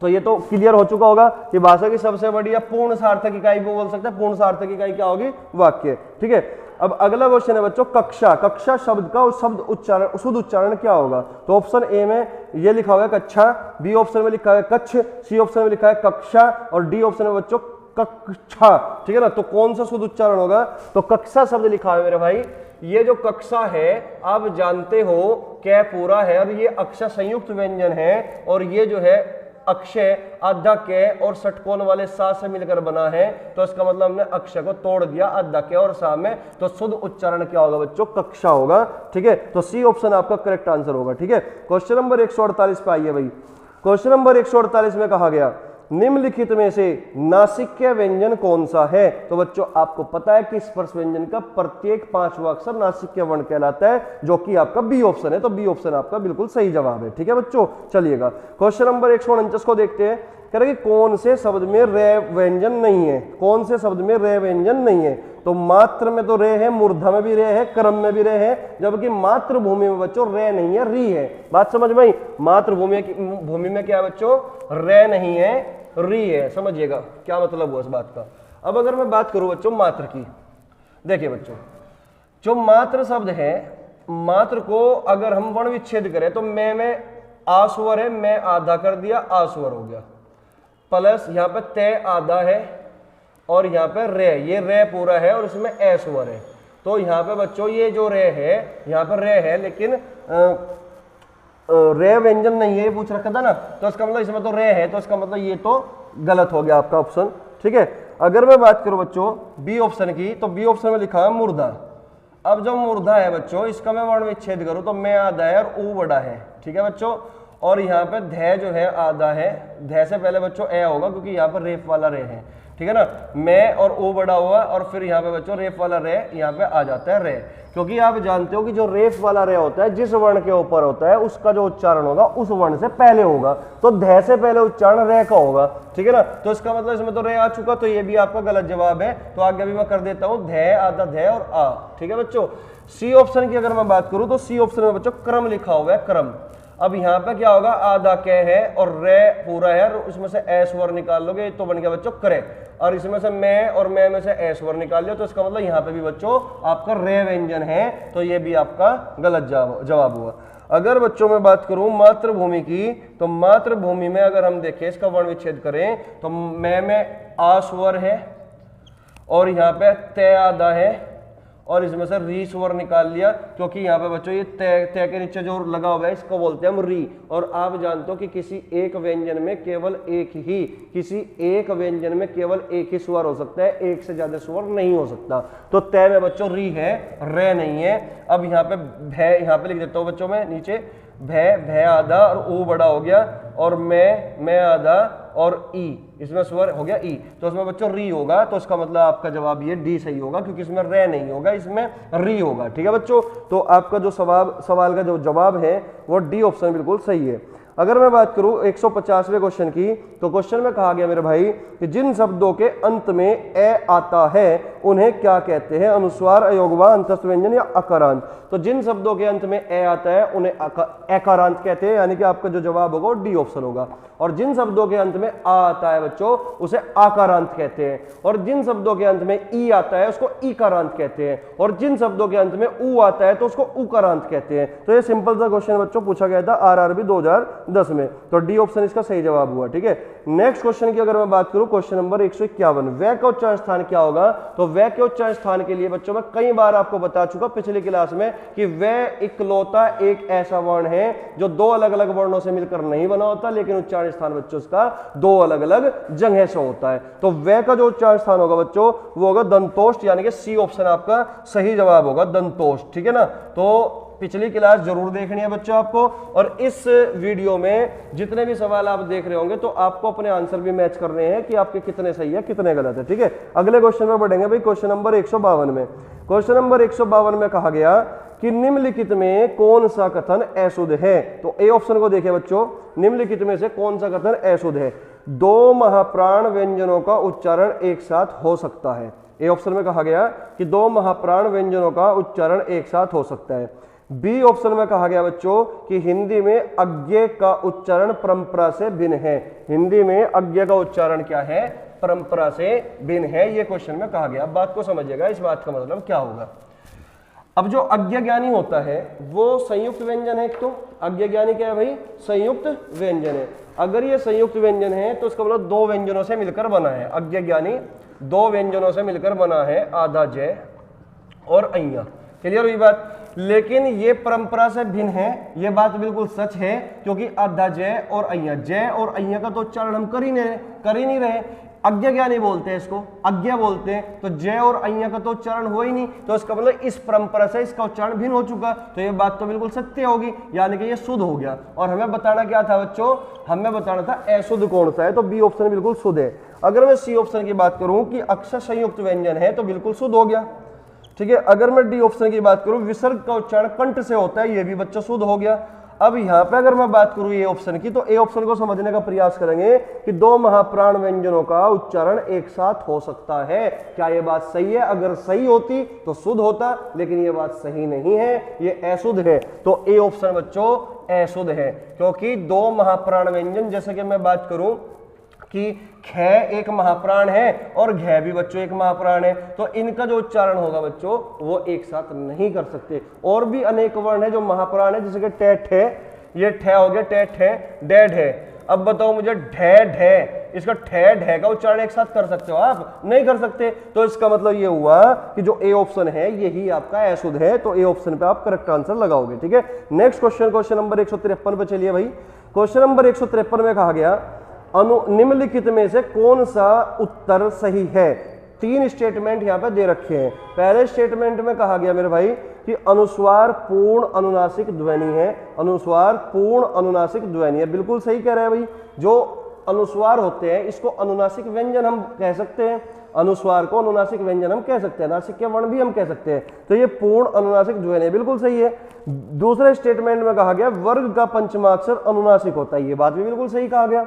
तो ये तो क्लियर हो चुका होगा कि भाषा की सबसे बड़ी या पूर्ण सार्थक इकाई भी बोल सकते हैं। पूर्ण सार्थक इकाई क्या होगी, वाक्य, ठीक है। अब अगला क्वेश्चन है बच्चों कक्षा शब्द का शुद्ध उच्चारण क्या होगा। तो ऑप्शन ए में ये लिखा हुआ है कक्षा, बी ऑप्शन में लिखा है कच्छ, सी ऑप्शन में लिखा है कक्षा, और डी ऑप्शन में बच्चों कक्षा, ठीक है ना। तो कौन सा शुद्ध उच्चारण होगा, तो कक्षा शब्द लिखा है मेरे भाई। ये जो कक्षा है आप जानते हो क्या पूरा है, और ये अक्षर संयुक्त व्यंजन है, और ये जो है अक्षय आधा के और षटकोण वाले सा से मिलकर बना है। तो इसका मतलब हमने अक्षय को तोड़ दिया आधा के और सा में, तो शुद्ध उच्चारण क्या होगा बच्चों, कक्षा होगा, ठीक है। तो सी ऑप्शन आपका करेक्ट आंसर होगा, ठीक है। क्वेश्चन नंबर 148 पे आइए भाई। क्वेश्चन नंबर 148 में कहा गया निम्नलिखित में से नासिक्य व्यंजन कौन सा है। तो बच्चों आपको पता है कि स्पर्श व्यंजन का प्रत्येक 5वां अक्षर नासिक्य वर्ण कहलाता है, जो कि आपका बी ऑप्शन है। तो बी ऑप्शन आपका बिल्कुल सही जवाब है, ठीक है बच्चों। चलिएगा क्वेश्चन नंबर 149 को देखते हैं। कह रहे कि कौन से शब्द में रे व्यंजन नहीं है, कौन से शब्द में रे व्यंजन नहीं है। तो मात्र में तो रे है, मूर्धा में भी रे है, क्रम में भी रे है, जबकि मातृभूमि में बच्चों रे नहीं है, री है। बात समझ में आई। मातृभूमि में क्या है बच्चों, रे नहीं है, री है। समझिएगा क्या मतलब हुआ इस बात का। अब अगर मैं बात करूं बच्चों मात्र की, देखिए बच्चों जो मात्र शब्द है, मात्र को अगर हम वर्ण विच्छेद करें तो में आ स्वर है, मैं आधा कर दिया, आ स्वर हो गया, प्लस यहां पे तय आधा है और यहां पे रे, ये रे पूरा है और इसमें ए स्वर है। तो यहां पे बच्चों ये जो रे है, यहां पर रे है लेकिन रे व्यंजन नहीं है, ये पूछ रखा था ना, तो इसका मतलब इसमें तो रे है, तो इसका मतलब ये तो गलत हो गया आपका ऑप्शन। ठीक है, अगर मैं बात करूं बच्चों बी ऑप्शन की, तो बी ऑप्शन में लिखा है मुर्दा। अब जो मुर्दा है बच्चों, इसका मैं वर्ण विच्छेद करूं तो मैं आधा है और ऊ बड़ा है। ठीक है बच्चों, और यहाँ पे धै जो है आधा है, धै से पहले बच्चों ए होगा क्योंकि यहाँ पर रेफ वाला रे है। ठीक है ना, मैं और ओ बड़ा हुआ और फिर यहाँ पे बच्चों रेफ वाला रे यहाँ पे आ जाता है रे, क्योंकि आप जानते हो कि जो रेफ वाला रे होता है जिस वर्ण के ऊपर होता है उसका जो उच्चारण होगा उस वर्ण से पहले होगा, तो धै से पहले उच्चारण रे का होगा। ठीक है ना, तो इसका मतलब इसमें तो रे आ चुका, तो ये भी आपका गलत जवाब है। तो आगे भी मैं कर देता हूँ धै आधा धै और आ। ठीक है बच्चों, सी ऑप्शन की अगर मैं बात करूं तो सी ऑप्शन में बच्चों क्रम लिखा हुआ है, क्रम। अब यहाँ पे क्या होगा, आधा कै है और रे पूरा है और उसमें से ए स्वर निकाल लोगे तो बन गया बच्चों करे, और इसमें से मैं और मैं में से ए स्वर निकाल लिया, तो इसका मतलब यहाँ पे भी बच्चों आपका रे व्यंजन है, तो ये भी आपका गलत जवाब हुआ। अगर बच्चों में बात करूं मातृभूमि की, तो मातृभूमि में अगर हम देखें इसका वर्ण विच्छेद करें तो मैं में आ स्वर है और यहाँ पे तय आधा है और इसमें से री स्वर निकाल लिया, क्योंकि यहाँ पे बच्चों ये तय के नीचे जो लगा हुआ है इसको बोलते हैं हम री। और आप जानते हो कि किसी एक व्यंजन में केवल एक ही, किसी एक व्यंजन में केवल एक ही स्वर हो सकता है, एक से ज्यादा स्वर नहीं हो सकता। तो तय में बच्चों री है, रे नहीं है। अब यहाँ पे भै, यहाँ पे लिख देता हूँ बच्चों में नीचे, भै भै आधा और ऊ बड़ा हो गया, और मैं आधा और ई, इसमें स्वर हो गया ई, तो इसमें बच्चों री होगा। तो इसका मतलब आपका जवाब ये डी सही होगा, क्योंकि इसमें रे नहीं होगा, इसमें री होगा। ठीक है बच्चों, तो आपका जो सवाल का जो जवाब है वो डी ऑप्शन बिल्कुल सही है। अगर मैं बात करूं 150वें क्वेश्चन की, तो क्वेश्चन में कहा गया मेरे भाई कि जिन शब्दों के अंत में ए आता है उन्हें क्या कहते हैं, अनुस्वार, अयोगवा, अंतस्थ व्यंजन या अकारांत। तो जिन शब्दों के अंत में ए आता है उन्हें अकारांत कहते हैं, यानी कि आपका जो जवाब होगा वो डी ऑप्शन होगा। और जिन शब्दों के अंत में आ आता है बच्चों उसे आकारांत कहते हैं, और जिन शब्दों के अंत में ई आता है उसको ईकारांत कहते हैं, और जिन शब्दों के अंत में ऊ आता है तो उसको उकारांत कहते हैं। तो ये सिंपल सा क्वेश्चन बच्चों पूछा गया था आरआरबी 2010 में, तो डी ऑप्शन इसका सही जवाब हुआ। ठीक है, नेक्स्ट क्वेश्चन की अगर मैं बात करूं, क्वेश्चन नंबर 151, वे का उच्चारण स्थान क्या होगा। तो वे के उच्चारण स्थान के लिए बच्चों मैं कई बार आपको बता चुका पिछली क्लास में कि वे इकलौता एक ऐसा वर्ण है जो दो अलग अलग वर्णों से मिलकर नहीं बना होता, लेकिन उच्चारण स्थान बच्चों इसका दो अलग अलग जगह से होता है। तो वे का जो उच्चारण स्थान होगा बच्चों वो होगा दंतोष्ठ, यानी कि सी ऑप्शन आपका सही जवाब होगा, दंतोष्ठ। ठीक है ना, तो पिछली क्लास जरूर देखनी है बच्चों आपको, और इस वीडियो में जितने भी सवाल आप देख रहे होंगे तो आपको अपने आंसर भी मैच करने हैं कि आपके कितने सही है कितने गलत है। ठीक है, अगले क्वेश्चन में बढ़ेंगे भाई, क्वेश्चन नंबर 152 में। क्वेश्चन नंबर 152 में कहा गया कि निम्नलिखित में कौन सा कथन अशुद्ध है। तो ए ऑप्शन को देखिए बच्चों, निम्नलिखित में से कौन सा कथन अशुद्ध है। दो महाप्राण व्यंजनों का उच्चारण एक साथ हो सकता है। ए ऑप्शन में कहा गया कि दो महाप्राण व्यंजनों का उच्चारण एक साथ हो सकता है। बी ऑप्शन में कहा गया बच्चों कि हिंदी में अज्ञे का उच्चारण परंपरा से भिन्न है। हिंदी में अज्ञे का उच्चारण क्या है, परंपरा से भिन्न है, ये क्वेश्चन में कहा गया। अब बात को समझिएगा, इस बात का मतलब क्या होगा। अब जो अज्ञे ज्ञानी होता है वो संयुक्त व्यंजन है। एक तो अज्ञे ज्ञानी क्या है भाई, संयुक्त व्यंजन है। अगर ये संयुक्त व्यंजन है तो इसका मतलब दो व्यंजनों से मिलकर बना है। अज्ञे ज्ञानी दो व्यंजनों से मिलकर बना है, आधा जय और अय्या। क्लियर हुई बात। लेकिन ये परंपरा से भिन्न है, ये बात बिल्कुल सच है, क्योंकि आधा जय और अय्या, जय और अय्या का तो उच्चारण हम कर ही नहीं रहे। अज्ञा ज्ञानी बोलते हैं इसको, अज्ञा बोलते हैं, तो जय और अय्या का तो उच्चारण हो ही नहीं, तो इसका मतलब इस परंपरा से इसका उच्चारण भिन्न हो चुका। तो ये बात तो बिल्कुल सत्य होगी, यानी कि ये शुद्ध हो गया। और हमें बताना क्या था बच्चों, हमें बताना था अशुद्ध कौन सा है, तो बी ऑप्शन बिल्कुल शुद्ध है। अगर मैं सी ऑप्शन की बात करूं कि अक्षर संयुक्त व्यंजन है तो बिल्कुल शुद्ध हो गया। ठीक है, अगर मैं डी ऑप्शन की बात करूं विसर्ग का उच्चारण कंठ से होता है, ये भी बच्चा शुद्ध हो गया। अब यहाँ पे अगर मैं बात करूं ए ऑप्शन की, तो ए ऑप्शन को समझने का प्रयास करेंगे कि दो महाप्राण व्यंजनों का उच्चारण एक साथ हो सकता है। क्या ये बात सही है? अगर सही होती तो शुद्ध होता, लेकिन ये बात सही नहीं है, ये अशुद्ध है। तो ए ऑप्शन बच्चों अशुद्ध है, क्योंकि दो महाप्राण व्यंजन, जैसे कि मैं बात करूं कि ख एक महाप्राण है और घ भी बच्चों एक महाप्राण है, तो इनका जो उच्चारण होगा बच्चों वो एक साथ नहीं कर सकते। और भी अनेक वर्ण है जो महाप्राण है, जैसे कि टेठ है, ये ठ हो गया, टेठ है, डेड है। अब बताओ मुझे ढे ढे, इसका ठे ढे का उच्चारण एक साथ कर सकते हो आप? नहीं कर सकते। तो इसका मतलब ये हुआ कि जो ए ऑप्शन है यही आपका अशुद्ध है, तो ए ऑप्शन पे आप करेक्ट आंसर लगाओगे। ठीक है, नेक्स्ट क्वेश्चन, क्वेश्चन नंबर 153 पे चलिए भाई। क्वेश्चन नंबर 153 में कहा गया निम्नलिखित में से कौन सा उत्तर सही है। तीन स्टेटमेंट यहाँ पे दे रखे हैं। पहले स्टेटमेंट में कहा गया मेरे भाई कि अनुस्वार पूर्ण अनुनासिक ध्वनि है, अनुस्वार पूर्ण अनुनासिक ध्वनि है, बिल्कुल सही कह रहे हैं भाई। जो अनुस्वार होते हैं इसको अनुनासिक व्यंजन हम कह सकते हैं, अनुस्वार को अनुनासिक व्यंजन हम कह सकते हैं, नासिक के वर्ण भी हम कह सकते हैं, तो ये पूर्ण अनुनासिक ध्वनि है, बिल्कुल सही है। दूसरे स्टेटमेंट में कहा गया वर्ग का पंचमाक्षर अनुनासिक होता है, ये बात भी बिल्कुल सही कहा गया।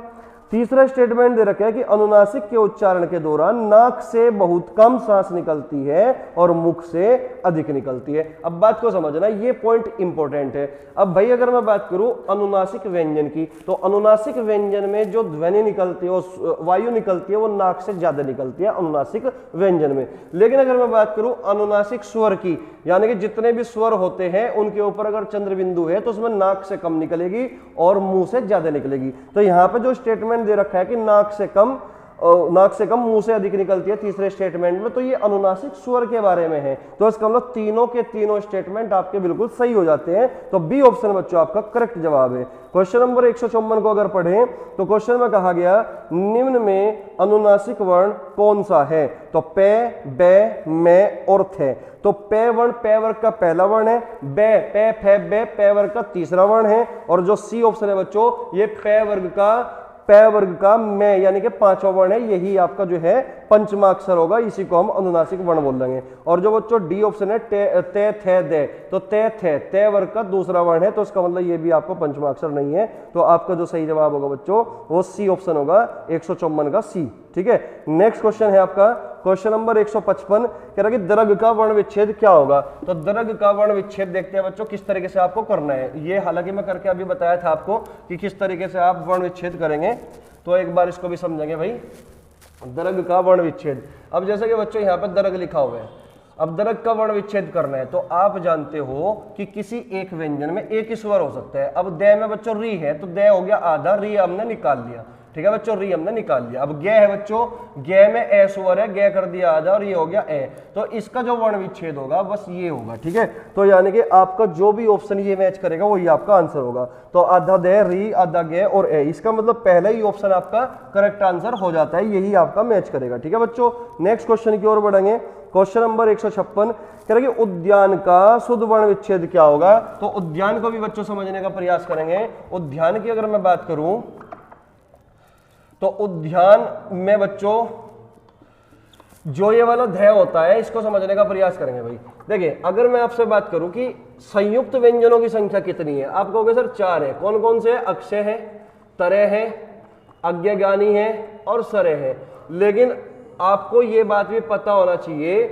तीसरा स्टेटमेंट दे रखा है कि अनुनासिक के उच्चारण के दौरान नाक से बहुत कम सांस निकलती है और मुख से अधिक निकलती है। अब बात को समझना, ये पॉइंट इंपॉर्टेंट है। अब भाई अगर मैं बात करूं अनुनासिक व्यंजन की, तो अनुनासिक व्यंजन में जो ध्वनि निकलती है, वायु निकलती है, वो नाक से ज्यादा निकलती है अनुनासिक व्यंजन में। लेकिन अगर मैं बात करूं अनुनासिक स्वर की, यानी कि जितने भी स्वर होते हैं उनके ऊपर अगर चंद्र बिंदु है तो उसमें नाक से कम निकलेगी और मुंह से ज्यादा निकलेगी। तो यहाँ पे जो स्टेटमेंट दे रखा है कि नाक से कम मुंह से अधिक निकलती है तीसरे स्टेटमेंट में, तो ये अनुनासिक स्वर के बारे में है। तो इसका मतलब तीनों के तीनों स्टेटमेंट आपके बिल्कुल सही हो जाते हैं। तो बी ऑप्शन बच्चों आपका करेक्ट जवाब है। क्वेश्चन नंबर 154 को अगर पढ़ें तो क्वेश्चन में कहा गया निम्न में अनुनासिक वर्ण कौन सा है, तो पे, बे, में और थे। तो पे वर्ण पे वर्ग का पहला वर्ण है, बे, पे, फे, बे पे वर्ग का तीसरा वर्ण है, और जो सी ऑप्शन है बच्चों ये पे वर्ग का में यानी कि पांचवा वर्ण है, यही आपका जो है पंचमाक्षर होगा, इसी को हम अनुनासिक वर्ण बोल देंगे। और जो बच्चों डी ऑप्शन है ते थे दे, तो ते वर्ग का दूसरा वर्ण है, तो इसका मतलब ये भी आपको पंचमाक्षर नहीं है। तो आपका जो सही जवाब होगा बच्चों वो सी ऑप्शन होगा 154 का सी। ठीक है, नेक्स्ट क्वेश्चन है आपका क्वेश्चन नंबर 155, कह रहा है कि दर्ग का वर्ण विच्छेद क्या होगा। तो दर्ग का वर्ण विच्छेद देखते हैं बच्चों किस तरीके से आपको करना है। ये हालांकि मैं करके अभी बताया था आपको कि किस तरीके से आप वर्ण विच्छेद करेंगे, तो एक बार इसको भी समझेंगे भाई। दर्ग का वर्ण विच्छेद, अब जैसे कि बच्चों यहाँ पर दर्ग लिखा हुआ है, अब दर्ग का वर्ण विच्छेद करना है, तो आप जानते हो कि किसी एक व्यंजन में एक ही स्वर हो सकता है। अब दे में बच्चों री है, तो दे हो गया आधा, री हमने निकाल लिया। ठीक है बच्चों, री हमने निकाल लिया। अब गे है बच्चों, गे में ए स्वर है, गे कर दिया आधा और ये हो गया ए, तो इसका जो वर्ण विच्छेद होगा बस ये होगा। ठीक है, तो यानी कि आपका जो भी ऑप्शन ये मैच करेगा वही आपका आंसर होगा। तो आधा दे, री, आधा गे और ए, इसका मतलब पहला ही ऑप्शन आपका करेक्ट आंसर हो जाता है, यही आपका मैच करेगा। ठीक है बच्चों, नेक्स्ट क्वेश्चन की ओर बढ़ेंगे। क्वेश्चन नंबर 156 कह रहे कि उद्यान का शुद्ध वर्ण विच्छेद क्या होगा। तो उद्यान को भी बच्चों समझने का प्रयास करेंगे। उद्यान की अगर मैं बात करूं तो उद्यान में बच्चों जो ये वाला ध्याय होता है इसको समझने का प्रयास करेंगे भाई। देखिए अगर मैं आपसे बात करूं कि संयुक्त व्यंजनों की संख्या कितनी है, आप कहोगे सर 4 है। कौन कौन से? अक्षय है, तरे है, अज्ञानी है और सरे है। लेकिन आपको ये बात भी पता होना चाहिए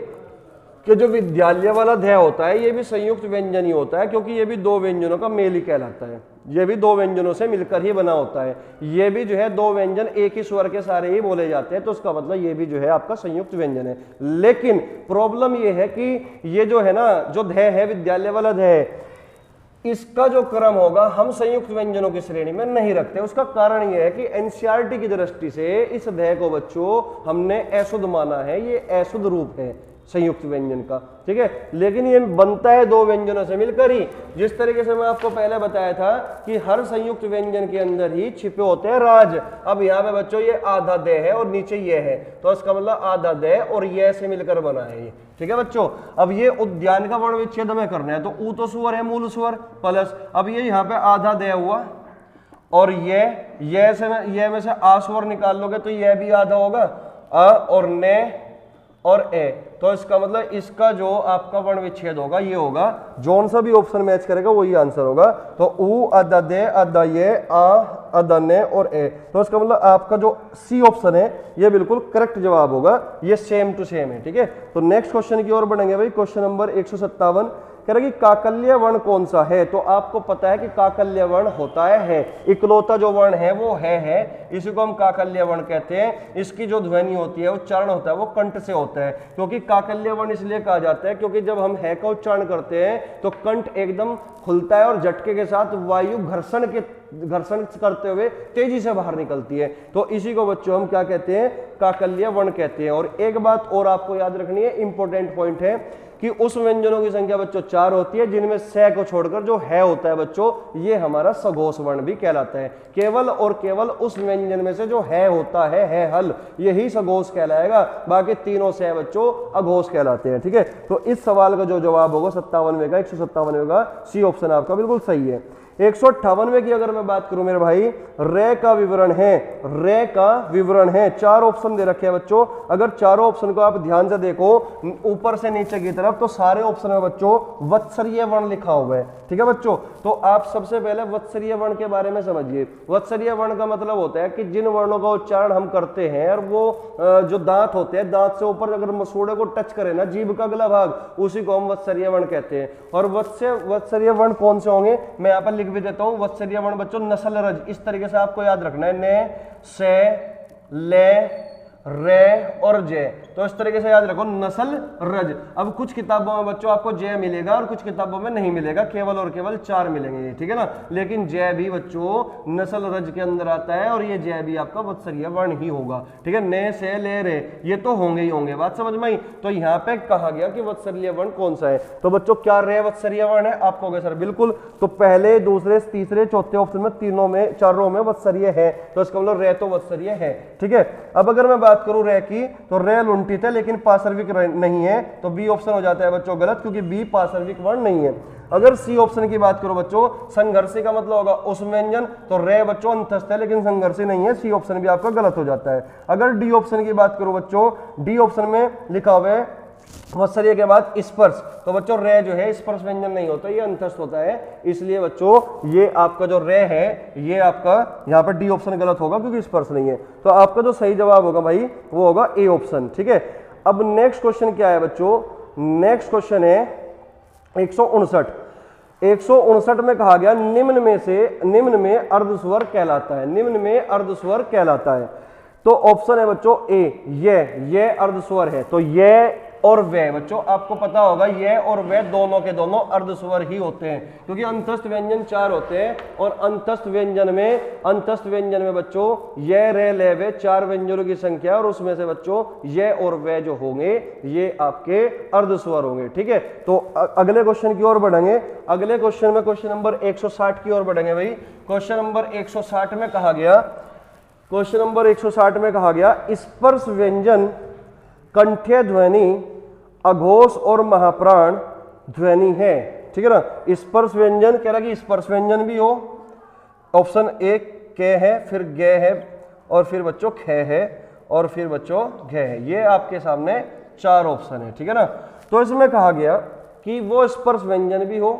कि जो विद्यालय वाला ध्याय होता है ये भी संयुक्त व्यंजन ही होता है, क्योंकि ये भी दो व्यंजनों का मेल ही कहलाता है। ये भी दो व्यंजनों से मिलकर ही बना होता है। ये भी जो है दो व्यंजन एक ही स्वर के सारे ही बोले जाते हैं, तो उसका मतलब ये भी जो है आपका संयुक्त व्यंजन है। लेकिन प्रॉब्लम ये है कि ये जो है ना, जो ध्याय है विद्यालय वाला ध्याय, इसका जो क्रम होगा हम संयुक्त व्यंजनों की श्रेणी में नहीं रखते। उसका कारण यह है कि एनसीईआरटी की दृष्टि से इस ध्याय को बच्चों हमने अशुद्ध माना है, ये अशुद्ध रूप है संयुक्त व्यंजन का। ठीक है, लेकिन ये बनता है दो व्यंजनों से मिलकर ही। जिस तरीके से मैं आपको पहले बताया था कि हर संयुक्त व्यंजन के अंदर ही छिपे होते हैं राज। अब यहाँ पे बच्चों ये आधा दे है और नीचे ये है, तो इसका मतलब आधा दे और ये से मिलकर बना है ये। ठीक है बच्चों, अब ये उद्यान का वर्ण विच्छेद हमें करना है, तो ऊ तो स्वर है, मूल स्वर प्लस, अब ये यहाँ पे आधा दे हुआ और ये से में से आ स्वर निकाल लोगे तो ये भी आधा होगा, अ और ने और ए, तो इसका मतलब इसका जो आपका वर्ण विच्छेद होगा ये होगा, जोन सा भी ऑप्शन मैच करेगा वही आंसर होगा। तो ऊ आधा दे, आधा ये, आ आधा ने और ए, तो इसका मतलब आपका जो सी ऑप्शन है ये बिल्कुल करेक्ट जवाब होगा, ये सेम टू सेम है। ठीक है, तो नेक्स्ट क्वेश्चन की ओर बढ़ेंगे भाई। क्वेश्चन नंबर 157 कह रहा कि काकल्य वर्ण कौन सा है, तो आपको पता है कि काकल्य वर्ण होता है इकलौता जो वर्ण है वो है, इसी को हम काकल्य वर्ण कहते हैं। इसकी जो ध्वनि होती है, उच्चारण होता है वो कंठ से होता है, क्योंकि काकल्य वर्ण इसलिए कहा जाता है क्योंकि जब हम है का उच्चारण करते हैं तो कंठ एकदम खुलता है और झटके के साथ वायु घर्षण करते हुए तेजी से बाहर निकलती है, तो इसी को बच्चों हम क्या कहते हैं, काकल्य वर्ण कहते हैं। और एक बात और आपको याद रखनी है, इंपॉर्टेंट पॉइंट है कि उस व्यंजनों की संख्या बच्चों 4 होती है जिनमें से को छोड़कर जो है होता है बच्चों, ये हमारा सघोष वर्ण भी कहलाता है। केवल और केवल उस व्यंजन में से जो है होता है हल, यही सघोष कहलाएगा, बाकी तीनों से बच्चों अघोष कहलाते हैं। ठीक है, तो इस सवाल का जो जवाब होगा 57वें का 157वें का सी ऑप्शन आपका बिल्कुल सही है। 158वें की अगर मैं बात करूं मेरे भाई, रे का विवरण है, रे का विवरण है, 4 ऑप्शन दे रखे हैं बच्चों। अगर चारों ऑप्शन को आप ध्यान से देखो ऊपर से नीचे की तरफ, तो सारे ऑप्शन में बच्चों वत्सरीय वर्ण लिखा हुआ है। ठीक है बच्चों, तो आप सबसे पहले वत्सरीय वर्ण के बारे में समझिए। वत्सरीय वर्ण का मतलब होता है कि जिन वर्णों का उच्चारण हम करते हैं और वो जो दांत होते हैं, दांत से ऊपर अगर मसूड़े को टच करे ना, जीभ का अगला भाग, उसी को हम वत्सरीय वर्ण कहते हैं। और वत्सरीय वर्ण कौन से होंगे मैं यहाँ पर लिख भी देता हूं। वत्सरीय वर्ण बच्चों नस्ल रज, इस तरीके से आपको याद रखना है, ने, से, ले, रे और जय, तो इस तरीके से याद रखो नस्ल रज। अब कुछ किताबों में बच्चों आपको जय मिलेगा और कुछ किताबों में नहीं मिलेगा, केवल और केवल 4 मिलेंगे, ठीक है ना। लेकिन जय भी बच्चों नस्ल रज के अंदर आता है और ये जय भी आपका वत्सरीय वर्ण ही होगा। ठीक है, ने, से, ले, रे, ये तो होंगे ही होंगे, बात समझ में आई। तो यहाँ पे कहा गया कि वत्सरीय वर्ण कौन सा है, तो बच्चों क्या रे वत्सरीय वर्ण है, आप कहोगे सर बिल्कुल, तो पहले, दूसरे, तीसरे, चौथे ऑप्शन में तीनों में, चारों में वत्सरीय है, तो इसका मतलब रे तो वत्सरीय है। ठीक है, अब अगर मैं बात करूं रे की, तो रे लुंठित है लेकिन पार्श्विक नहीं है, तो बी ऑप्शन हो जाता है बच्चों गलत, क्योंकि बी पार्श्विक वर्ण नहीं है। अगर सी ऑप्शन की बात करो बच्चों, संघर्षी का मतलब होगा उस व्यंजन, तो रे बच्चों अंतस्थ है लेकिन संघर्षी नहीं है, सी ऑप्शन भी आपका गलत हो जाता है। अगर डी ऑप्शन की बात करो बच्चों, डी ऑप्शन में लिखा हुआ है वत्सरीय के बाद स्पर्श, तो बच्चों रे जो है स्पर्श व्यंजन नहीं होता, ये अंतस्थ होता है, इसलिए बच्चों ये आपका जो रे है ये आपका यहाँ पर डी ऑप्शन गलत होगा क्योंकि स्पर्श नहीं है। तो आपका जो सही जवाब होगा भाई वो होगा ए ऑप्शन। ठीक है, अब नेक्स्ट क्वेश्चन क्या है बच्चों, नेक्स्ट क्वेश्चन है 159 में कहा गया निम्न में अर्धस्वर कहलाता है, निम्न में अर्धस्वर कहलाता है। तो ऑप्शन है बच्चों ए, ये अर्धस्वर है, तो ये और वे बच्चों आपको पता होगा ये और वे दोनों के दोनों अर्धस्वर ही होते हैं, क्योंकि अंतस्थ व्यंजन 4 होते हैं और अंतस्थ व्यंजन में बच्चों ये, रे, ले, वे 4 व्यंजनों की संख्या, और उसमें से बच्चों ये और वे जो होंगे ये आपके अर्धस्वर होंगे। ठीक है, तो अगले क्वेश्चन की ओर बढ़ेंगे। अगले क्वेश्चन में क्वेश्चन नंबर 160 की ओर बढ़ेंगे भाई। क्वेश्चन नंबर 160 में कहा गया स्पर्श व्यंजन कंठ्य ध्वनि अघोष और महाप्राण ध्वनि है। ठीक है ना, स्पर्श व्यंजन कह रहा कि स्पर्श व्यंजन भी हो, ऑप्शन ए के है, फिर गे है, और फिर बच्चों खे है, और फिर बच्चों घे है, ये आपके सामने 4 ऑप्शन है। ठीक है ना, तो इसमें कहा गया कि वो स्पर्श व्यंजन भी हो,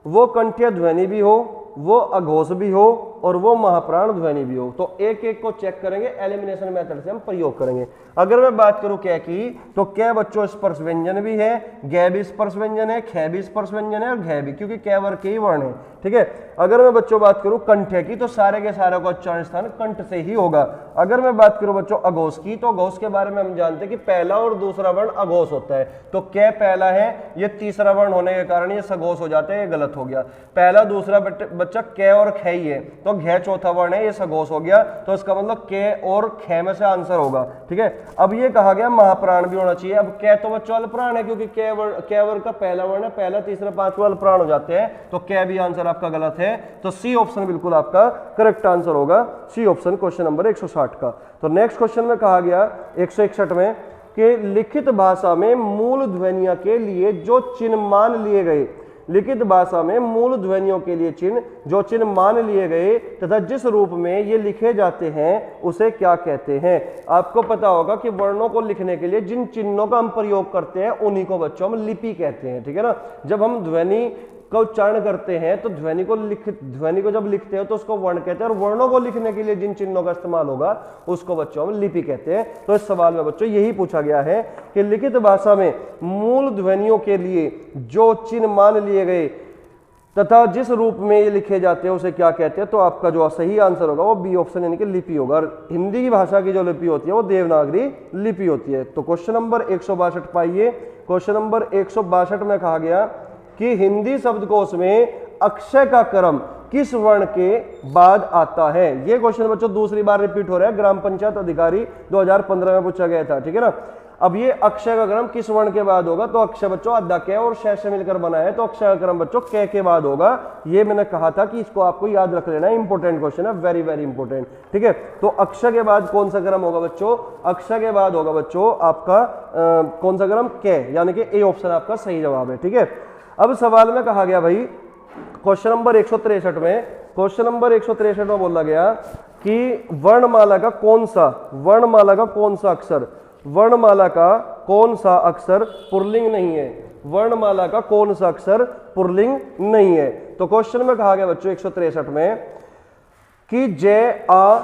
वो कंठ्य ध्वनि भी हो, वो अघोष भी हो, और वो महाप्राण ध्वनि भी हो। तो एक एक को चेक करेंगे, एलिमिनेशन मेथड से हम प्रयोग करेंगे। अगर मैं बात करूं कै की, तो कै बच्चों स्पर्श व्यंजन भी है, गे भी स्पर्श व्यंजन है, खे भी स्पर्श व्यंजन है, और घे भी, क्योंकि कै वर्ग के ही वर्ण है। ठीक है, अगर मैं बच्चों बात करूं कंठ्य की, तो सारे के सारे का उच्चारण स्थान कंठ से ही होगा। अगर मैं बात करूं बच्चों अघोष की, तो अघोष के बारे में हम जानते हैं कि पहला और दूसरा वर्ण अघोष होता है, तो कै पहला है, ये तीसरा वर्ण होने के कारण ये सघोष हो जाता है, ये गलत हो गया। पहला दूसरा बच्चा कै और खे ही है, तो घे चौथा वर्ण है, ये सघोष हो गया, तो इसका मतलब के और खे में से आंसर होगा। ठीक है, अब ये कहा गया महाप्राण भी होना चाहिए। अब कै तो बच्चों अल्पप्राण है, क्योंकि कै वर्ग का पहला वर्ण है, पहला तीसरा पांचवा अल्पप्राण हो जाते हैं, तो कै भी आंसर आपका गलत है। तो सी ऑप्शन बिल्कुल आपका करेक्ट आंसर होगा, सी ऑप्शन क्वेश्चन नंबर 160 का। तो नेक्स्ट क्वेश्चन में कहा गया 161 में कि लिखित भाषा में मूल ध्वनियों के लिए जो चिन्ह मान लिए गए, लिखित भाषा में मूल ध्वनियों के लिए जो चिन्ह मान लिए गए तथा जिस रूप में ये लिखे जाते हैं उसे क्या कहते हैं। आपको पता होगा कि वर्णों को लिखने के लिए जिन चिन्हों का हम प्रयोग करते हैं उन्हीं को बच्चों हम लिपि कहते हैं। ठीक है ना, जब हम ध्वनि का उच्चारण करते हैं तो ध्वनि को जब लिखते हैं तो उसको वर्ण कहते हैं, और वर्णों को लिखने के लिए जिन चिन्हों का इस्तेमाल होगा उसको बच्चों हम लिपि कहते हैं। तो इस सवाल में बच्चों यही पूछा गया है कि लिखित भाषा में मूल ध्वनियों के लिए जो चिन्ह मान लिए गए तथा जिस रूप में ये लिखे जाते हैं उसे क्या कहते हैं, तो आपका जो सही आंसर होगा वो बी ऑप्शन यानी कि लिपि होगा। और हिंदी की भाषा की जो लिपि होती है वो देवनागरी लिपि होती है। तो क्वेश्चन नंबर 162 पाइए। क्वेश्चन नंबर 162 में कहा गया कि हिंदी शब्दकोश में अक्षय का क्रम किस वर्ण के बाद आता है। ये क्वेश्चन बच्चों दूसरी बार रिपीट हो रहा है, ग्राम पंचायत अधिकारी 2015 में पूछा गया था, ठीक है ना। अब ये अक्षय का क्रम किस वर्ण के बाद होगा, तो अक्षय बच्चों अद्धा क और श से मिलकर बना है, तो अक्षय का क्रम बच्चों क के बाद होगा। ये मैंने कहा था कि इसको आपको याद रख लेना है, इंपॉर्टेंट क्वेश्चन है, वेरी वेरी इंपॉर्टेंट, ठीक है। तो अक्षय के बाद कौन सा क्रम होगा बच्चों, अक्षय के बाद होगा बच्चों आपका कौन सा क्रम, क, यानी कि ए ऑप्शन आपका सही जवाब है, ठीक है। अब सवाल में कहा गया भाई क्वेश्चन नंबर 163 में, क्वेश्चन नंबर 163 में बोला गया कि वर्णमाला का कौन सा अक्षर, वर्णमाला का कौन सा अक्षर पुल्लिंग नहीं है, वर्णमाला का कौन सा अक्षर पुल्लिंग नहीं है। तो क्वेश्चन में कहा गया बच्चों 163 में कि जय आ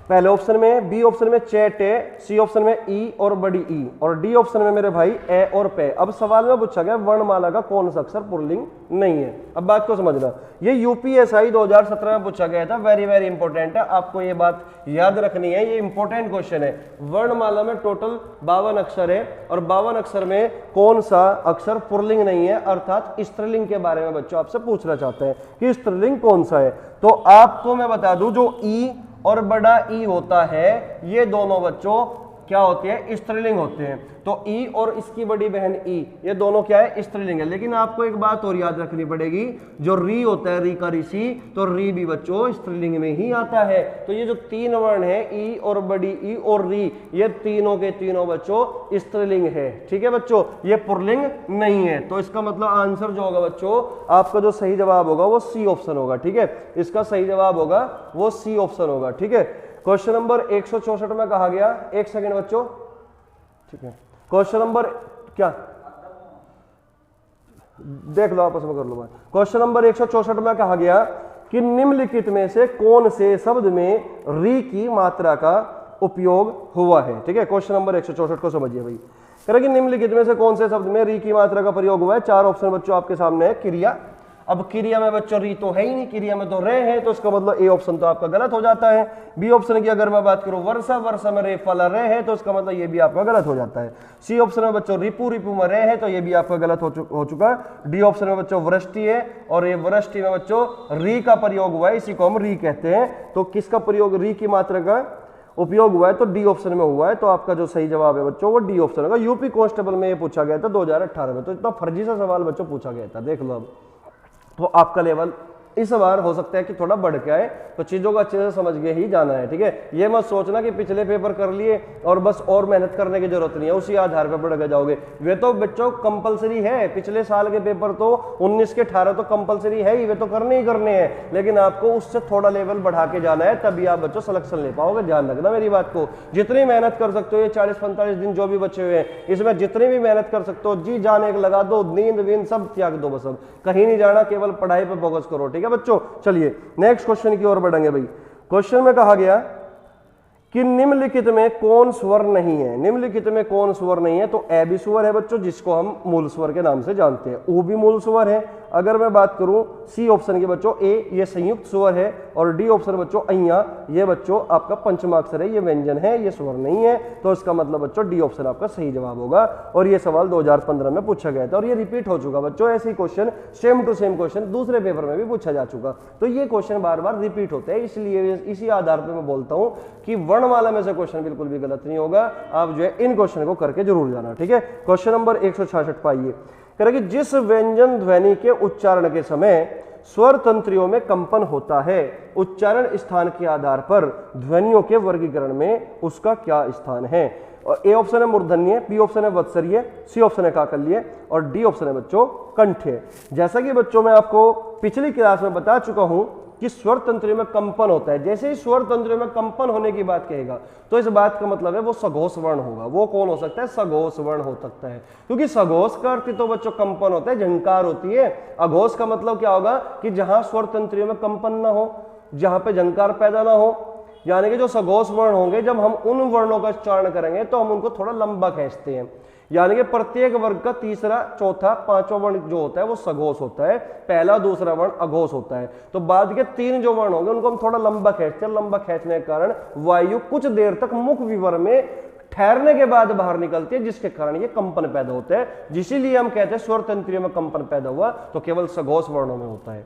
पहले ऑप्शन में, बी ऑप्शन में चे टे, सी ऑप्शन में ई और बड़ी ई, और डी ऑप्शन में मेरे भाई ए और पे। अब सवाल में पूछा गया वर्णमाला का कौन सा अक्षर पुल्लिंग नहीं है। अब बात को समझना, ये यूपीएसआई 2017 में पूछा गया था, वेरी वेरी इंपॉर्टेंट है, आपको ये बात याद रखनी है, ये इंपॉर्टेंट क्वेश्चन है। वर्णमाला में टोटल 52 अक्षर है और 52 अक्षर में कौन सा अक्षर पुल्लिंग नहीं है, अर्थात स्त्रीलिंग के बारे में बच्चों आपसे पूछना चाहते हैं कि स्त्रीलिंग कौन सा है। तो आपको मैं बता दूं जो ई और बड़ा ई होता है ये दोनों बच्चों क्या होते हैं, स्त्रीलिंग होते हैं। तो ई और इसकी बड़ी बहन ई ये दोनों क्या है, स्त्रीलिंग है। लेकिन आपको एक बात और याद रखनी पड़ेगी, जो री होता है, री का ऋषि, तो री भी बच्चों स्त्रीलिंग में ही आता है। तो ये जो तीन वर्ण है ई और बड़ी ई और री, ये तीनों के तीनों बच्चों स्त्रीलिंग है, ठीक है बच्चों, ये पुल्लिंग नहीं है। तो इसका मतलब आंसर जो होगा बच्चों आपका जो सही जवाब होगा वो सी ऑप्शन होगा, ठीक है, इसका सही जवाब होगा वो सी ऑप्शन होगा, ठीक है। क्वेश्चन नंबर 164 में कहा गया, एक सेकेंड बच्चों, ठीक है, क्वेश्चन नंबर क्या देख लो आपस में कर लो बात। क्वेश्चन नंबर 164 में कहा गया कि निम्नलिखित में से कौन से शब्द में री की मात्रा का उपयोग हुआ है, ठीक है। क्वेश्चन नंबर 164 को समझिए भाई, कह रहे कि निम्नलिखित में से कौन से शब्द में री की मात्रा का प्रयोग हुआ है। चार ऑप्शन बच्चों आपके सामने है। क्रिया, अब क्रिया में बच्चों री तो है ही नहीं, क्रिया में तो रे है, तो इसका मतलब ए ऑप्शन तो आपका गलत हो जाता है। बी ऑप्शन की अगर मैं बात करूं वर्षा, वर्षा में रे फल रे है, तो इसका मतलब ये भी आपका गलत हो जाता है। सी ऑप्शन में बच्चों रिपु, रिपु में रे है, तो ये भी आपका गलत हो चुका है। डी ऑप्शन में बच्चों वृष्टि है, और ये वृष्टि में बच्चों री का प्रयोग हुआ है, इसी को हम री कहते हैं। तो किसका प्रयोग, री की मात्रा का उपयोग हुआ है, तो डी ऑप्शन में हुआ है। तो आपका जो सही जवाब है बच्चों वो डी ऑप्शन होगा। यूपी कांस्टेबल में ये पूछा गया था 2018 में, तो इतना फर्जी सा सवाल बच्चों पूछा गया था, देख लो। अब तो आपका लेवल इस बार हो सकता है कि थोड़ा बढ़ के आए, तो चीजों को अच्छे से समझ के ही जाना है, ठीक है। ये मत सोचना कि पिछले पेपर कर लिए और बस और मेहनत करने की जरूरत नहीं है, उसी आधार पर बढ़ के जाओगे। वे तो बच्चों कंपलसरी है, पिछले साल के पेपर तो 19 के 18 तो कंपलसरी है ही, वे तो करने ही करने हैं, लेकिन आपको उससे थोड़ा लेवल बढ़ा के जाना है, तभी आप बच्चों सिलेक्शन ले पाओगे। ध्यान रखना मेरी बात को, जितनी मेहनत कर सकते हो ये 40-45 दिन जो भी बचे हुए हैं, इसमें जितनी भी मेहनत कर सकते हो जी जान एक लगा दो, नींद वींद सब त्याग दो, बस अब कहीं नहीं जाना, केवल पढ़ाई पर फोकस करो, ठीक है बच्चों। चलिए नेक्स्ट क्वेश्चन की ओर बढ़ेंगे भाई। क्वेश्चन में कहा गया कि निम्नलिखित में कौन स्वर नहीं है, निम्नलिखित में कौन स्वर नहीं है। तो ए भी स्वर है बच्चों, जिसको हम मूल स्वर के नाम से जानते हैं। ओ भी मूल स्वर है। अगर मैं बात करूं सी ऑप्शन की बच्चों ए ये संयुक्त स्वर है, और डी ऑप्शन बच्चों अय्या ये बच्चों आपका पंचमाक्षर है, ये व्यंजन है, ये स्वर नहीं है। तो इसका मतलब बच्चों डी ऑप्शन आपका सही जवाब होगा। और ये सवाल 2015 में पूछा गया था और ये रिपीट हो चुका बच्चों। ऐसे ही question same to same question दूसरे पेपर में भी पूछा जा चुका, तो ये क्वेश्चन बार बार रिपीट होते हैं, इसलिए इसी आधार पर मैं बोलता हूं कि वर्णमाला में से क्वेश्चन बिल्कुल भी गलत नहीं होगा। आप जो है इन क्वेश्चन को करके जरूर जाना, ठीक है। क्वेश्चन नंबर 166 पाइए, कह रहे कि जिस व्यंजन ध्वनि के उच्चारण के समय स्वर तंत्रियों में कंपन होता है, उच्चारण स्थान के आधार पर ध्वनियों के वर्गीकरण में उसका क्या स्थान है। और ए ऑप्शन है मूर्धन्य, बी ऑप्शन है वत्सरीय, सी ऑप्शन है काकल्य, और डी ऑप्शन है बच्चों कंठ्य। जैसा कि बच्चों मैं आपको पिछली क्लास में बता चुका हूं कि स्वर तंत्रियों में कंपन होता है, जैसे ही स्वर तंत्रियों में कंपन होने की बात कहेगा तो इस बात का मतलब है वो सघोष वर्ण होगा। वो कौन हो सकता है? सघोष वर्ण हो सकता है, क्योंकि सघोष का अर्थ तो बच्चों कंपन होता है, झंकार होती है। अघोष का मतलब क्या होगा कि जहां स्वर तंत्रियों में कंपन ना हो, जहां पे झंकार पैदा ना हो, यानी कि जो सघोष वर्ण होंगे जब हम उन वर्णों का उच्चारण करेंगे तो हम उनको थोड़ा लंबा खींचते हैं, यानी कि प्रत्येक वर्ग का तीसरा, चौथा, पांचवा वर्ण जो होता है वो सघोष होता है, पहला दूसरा वर्ण अघोष होता है। तो बाद के 3 जो वर्ण होंगे उनको हम थोड़ा लंबा खींचते हैं। लंबा खींचने के कारण वायु कुछ देर तक मुख विवर में ठहरने के बाद बाहर निकलती है, जिसके कारण ये कंपन पैदा होता है। जिसीलिए हम कहते हैं स्वर तंत्रियों में कंपन पैदा हुआ तो केवल सघोष वर्णों में होता है।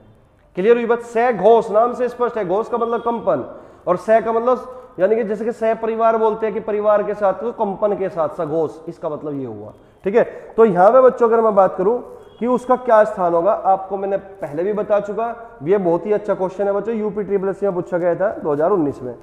क्लियर हुई बात? स घोष नाम से स्पष्ट है, घोष का मतलब कंपन और स का मतलब यानी कि जैसे कि सह परिवार बोलते हैं कि परिवार के साथ, तो कंपन के साथ सघोष, इसका मतलब ये हुआ। ठीक है, तो यहां पे बच्चों अगर मैं बात करूं कि उसका क्या स्थान होगा, आपको मैंने पहले भी बता चुका। ये बहुत ही अच्छा क्वेश्चन है बच्चों, यूपी ट्रिपल में पूछा गया था 2019 में।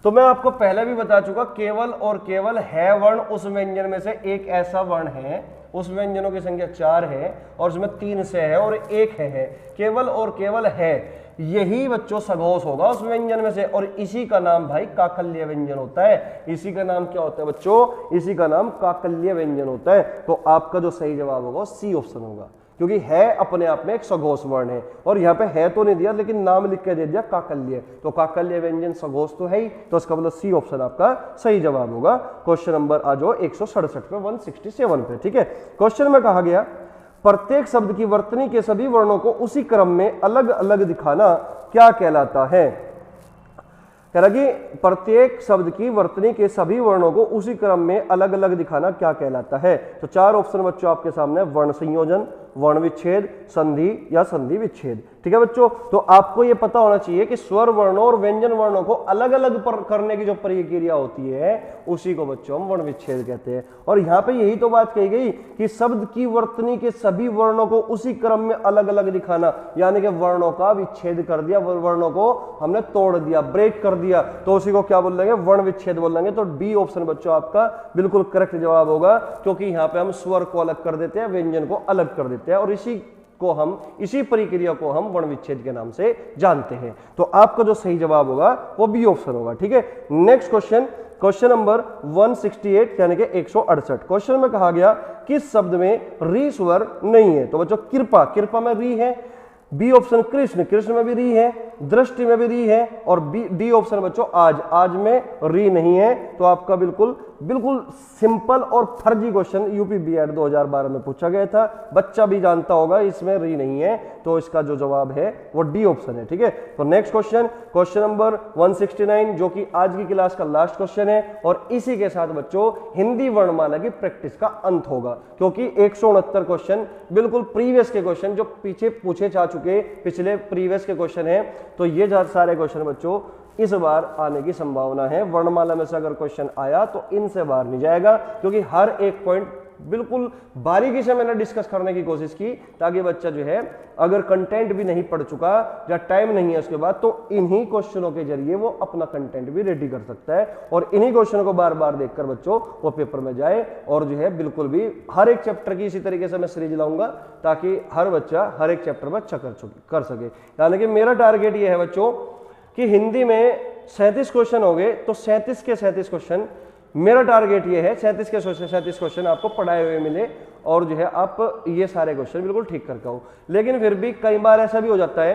तो मैं आपको पहले भी बता चुका, केवल और केवल है वर्ण उस व्यंजन में से एक ऐसा वर्ण है, उस व्यंजनों की संख्या 4 है और उसमें 3 से है और 1 है। केवल और केवल है, यही बच्चों सघोष होगा उस व्यंजन में से, और इसी का नाम भाई काकल्य व्यंजन होता है। इसी का नाम क्या होता है बच्चों? इसी का नाम काकल्य व्यंजन होता है। तो आपका जो सही जवाब होगा सी ऑप्शन होगा, क्योंकि है अपने आप में एक सघोष वर्ण है, और यहाँ पे है तो नहीं दिया लेकिन नाम लिख के दे दिया काकल्य, तो काकल्य व्यंजन सघोष तो है ही, तो इसका मतलब सी ऑप्शन आपका सही जवाब होगा। क्वेश्चन नंबर आ जाओ 167 पे, 167 पे। ठीक है, क्वेश्चन में कहा गया प्रत्येक शब्द की वर्तनी के सभी वर्णों को उसी क्रम में अलग अलग दिखाना क्या कहलाता है? कह रहा कि प्रत्येक शब्द की वर्तनी के सभी वर्णों को उसी क्रम में अलग अलग दिखाना क्या कहलाता है? तो 4 ऑप्शन बच्चों आपके सामने, वर्ण संयोजन, वर्ण विच्छेद, संधि या संधि विच्छेद। ठीक है बच्चों, तो आपको यह पता होना चाहिए कि स्वर वर्णों और व्यंजन वर्णों को अलग अलग करने की जो प्रक्रिया होती है उसी को बच्चों हम वर्ण विच्छेद कहते हैं। और यहाँ पे यही तो बात कही गई कि शब्द की वर्तनी के सभी वर्णों को उसी क्रम में अलग अलग दिखाना, यानी कि वर्णों का विच्छेद कर दिया, वर्णों को हमने तोड़ दिया, ब्रेक कर दिया, तो उसी को क्या बोलेंगे? वर्ण विच्छेद बोलेंगे। तो डी ऑप्शन बच्चों आपका बिल्कुल करेक्ट जवाब होगा, क्योंकि यहाँ पे हम स्वर को अलग कर देते हैं, व्यंजन को अलग कर देते हैं, और इसी प्रक्रिया को हम वर्ण विच्छेद के नाम से जानते हैं। तो आपका जो सही जवाब होगा वो बी ऑप्शन होगा। ठीक है, नेक्स्ट क्वेश्चन, क्वेश्चन नंबर 168 यानी कि 168। क्वेश्चन में कहा गया किस शब्द में री स्वर नहीं है? तो बच्चों कृपा, कृपा में री है। बी ऑप्शन कृष्ण, कृष्ण में भी री है। दृष्टि में भी री है। और डी ऑप्शन बच्चों आज, आज में री नहीं है। तो आपका बिल्कुल सिंपल और फर्जी क्वेश्चन यूपी बीएड 2012 में पूछा गया था, बच्चा भी जानता होगा इसमें री नहीं है, तो इसका जो जवाब है वो डी ऑप्शन है। ठीक है, तो नेक्स्ट क्वेश्चन, क्वेश्चन नंबर 169 जो कि आज की क्लास का लास्ट क्वेश्चन है, और इसी के साथ बच्चों हिंदी वर्णमाला की प्रैक्टिस का अंत होगा, क्योंकि 169 क्वेश्चन बिल्कुल प्रीवियस के क्वेश्चन जो पीछे पूछे जा चुके, पिछले प्रीवियस के क्वेश्चन है, तो ये सारे क्वेश्चन बच्चों इस बार आने की संभावना है। वर्णमाला में से अगर क्वेश्चन आया तो इनसे बाहर नहीं जाएगा, क्योंकि हर एक पॉइंट बिल्कुल बारीकी से मैंने डिस्कस करने की कोशिश की, ताकि बच्चा जो है अगर कंटेंट भी नहीं पढ़ चुका या टाइम नहीं है उसके बाद, तो इन्हीं क्वेश्चनों के जरिए वो अपना कंटेंट भी रेडी कर सकता है, और इन्हीं क्वेश्चनों को बार बार देखकर बच्चों वो पेपर में जाए, और जो है बिल्कुल भी हर एक चैप्टर की इसी तरीके से मैं सीरीज लाऊंगा, ताकि हर बच्चा हर एक चैप्टर में अच्छा कर सके। यानी कि मेरा टारगेट ये है बच्चों कि हिंदी में 37 क्वेश्चन हो गए, तो 37 के 37 क्वेश्चन मेरा टारगेट ये है, 37 के 37 क्वेश्चन आपको पढ़ाए हुए मिले, और जो है आप ये सारे क्वेश्चन बिल्कुल ठीक करके आओ। लेकिन फिर भी कई बार ऐसा भी हो जाता है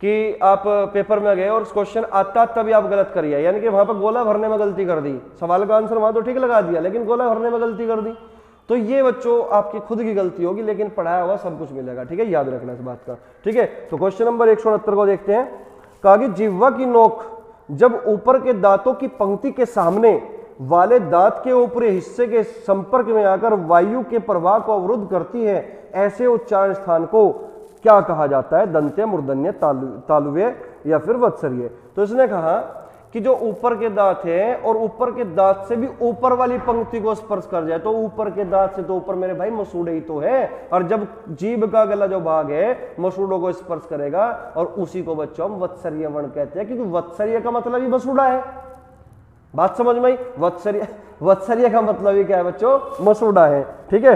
कि आप पेपर में गए और क्वेश्चन आता तभी आप गलत करिए, यानी कि वहां पर गोला भरने में गलती कर दी, सवाल का आंसर वहां तो ठीक लगा दिया लेकिन गोला भरने में गलती कर दी, तो ये बच्चों आपकी खुद की गलती होगी, लेकिन पढ़ाया हुआ सब कुछ मिलेगा। ठीक है, याद रखना इस बात का। ठीक है, तो क्वेश्चन नंबर 169 को देखते हैं। कहा कि जिह्वा की नोक जब ऊपर के दांतों की पंक्ति के सामने वाले दांत के ऊपरी हिस्से के संपर्क में आकर वायु के प्रवाह को अवरुद्ध करती है, ऐसे उच्चारण स्थान को क्या कहा जाता है? दंत्य, मूर्धन्य, तालुव्य या फिर वत्सर्य। तो इसने कहा कि जो ऊपर के दांत है और ऊपर के दांत से भी ऊपर वाली पंक्ति को स्पर्श कर जाए, तो ऊपर के दांत से तो ऊपर मेरे भाई मसूड़े ही तो है, और जब जीभ का गला जो भाग है मसूड़ों को स्पर्श करेगा, और उसी को बच्चों हम वत्सर्य वर्ण कहते हैं, क्योंकि वत्सर्य का मतलब ही मसूड़ा है। बात समझ में आई? वत्सर्य का मतलब ही क्या है बच्चों? मसूड़ा है। ठीक है,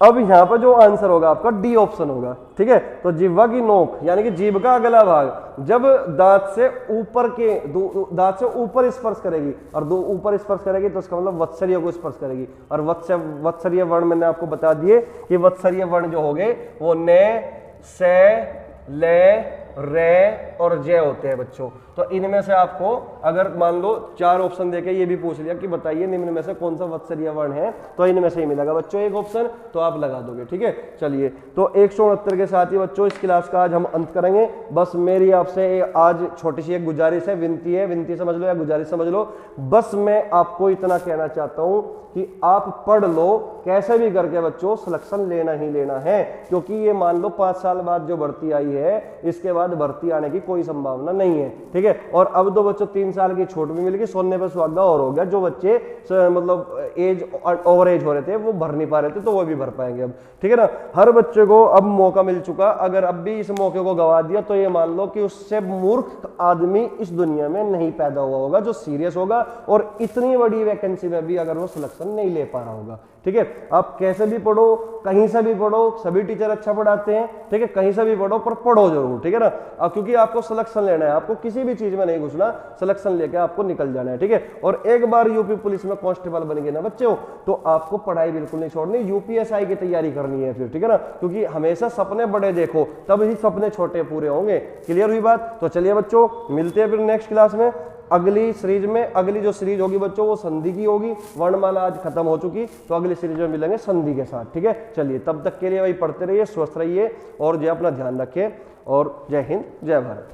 अब यहाँ पर जो आंसर होगा आपका डी ऑप्शन होगा, ठीक है। तो जिह्वा की नोक यानी कि जीभ का अगला भाग जब दांत से ऊपर स्पर्श करेगी और दो ऊपर स्पर्श करेगी तो इसका मतलब वत्सरीय को स्पर्श करेगी। और वत्सरीय वर्ण मैंने आपको बता दिए कि वत्सरीय वर्ण जो हो गए वो ने, से, ले, रे और जे होते हैं बच्चों। तो इनमें से आपको अगर मान लो 4 ऑप्शन देके ये भी पूछ लिया कि बताइए निम्न में से कौन सा वत्सरीय वर्ण है, तो इनमें से ही मिलेगा बच्चों एक ऑप्शन, तो आप लगा दोगे, ठीक है। चलिए, तो 169 के साथ ही बच्चों इस क्लास का आज हम अंत करेंगे। बस मेरी आपसे आज छोटी सी एक गुजारिश है, विनती है, विनती समझ लो या गुजारिश समझ लो। बस मैं आपको इतना कहना चाहता हूं कि आप पढ़ लो, कैसे भी करके बच्चों सिलेक्शन लेना ही लेना है, क्योंकि ये मान लो 5 साल बाद जो भर्ती आई है इसके बाद भर्ती आने की कोई संभावना नहीं है, ठीक है। और अब तो बच्चों 3 साल की छूट भी मिल गई, सोने पे सुहागा और हो गया। जो बच्चे मतलब एज ओवर एज हो रहे थे वो भर नहीं पा रहे थे, तो वो भी भर पाएंगे अब, ठीक है ना। हर बच्चे को अब मौका मिल चुका, अगर अब भी इस मौके को गवा दिया तो ये मान लो कि उससे मूर्ख आदमी इस दुनिया में नहीं पैदा हुआ होगा जो सीरियस होगा और इतनी बड़ी वैकेंसी में भी अगर वो सिलेक्शन नहीं ले पा रहा होगा, ठीक है। आप कैसे भी पढ़ो, कहीं से भी पढ़ो, सभी टीचर अच्छा पढ़ाते हैं, ठीक है, कहीं से भी पढ़ो पर पढ़ो जरूर, ठीक है ना। क्योंकि आपको सिलेक्शन लेना है, आपको किसी भी चीज में नहीं घुसना, सिलेक्शन लेके आपको निकल जाना है, ठीक है। और एक बार यूपी पुलिस में कांस्टेबल बन गए ना बच्चों, तो आपको पढ़ाई बिल्कुल नहीं छोड़नी, यूपीएसआई की तैयारी करनी है फिर, ठीक है ना। क्योंकि हमेशा सपने बड़े देखो, तब ही सपने छोटे पूरे होंगे। क्लियर हुई बात? तो चलिए बच्चों, मिलते हैं फिर नेक्स्ट क्लास में अगली सीरीज में। अगली जो सीरीज होगी बच्चों वो संधि की होगी, वर्णमाला आज खत्म हो चुकी, तो अगली सीरीज में मिलेंगे संधि के साथ, ठीक है। चलिए, तब तक के लिए वही पढ़ते रहिए, स्वस्थ रहिए और जो अपना ध्यान रखिए, और जय हिंद, जय भारत।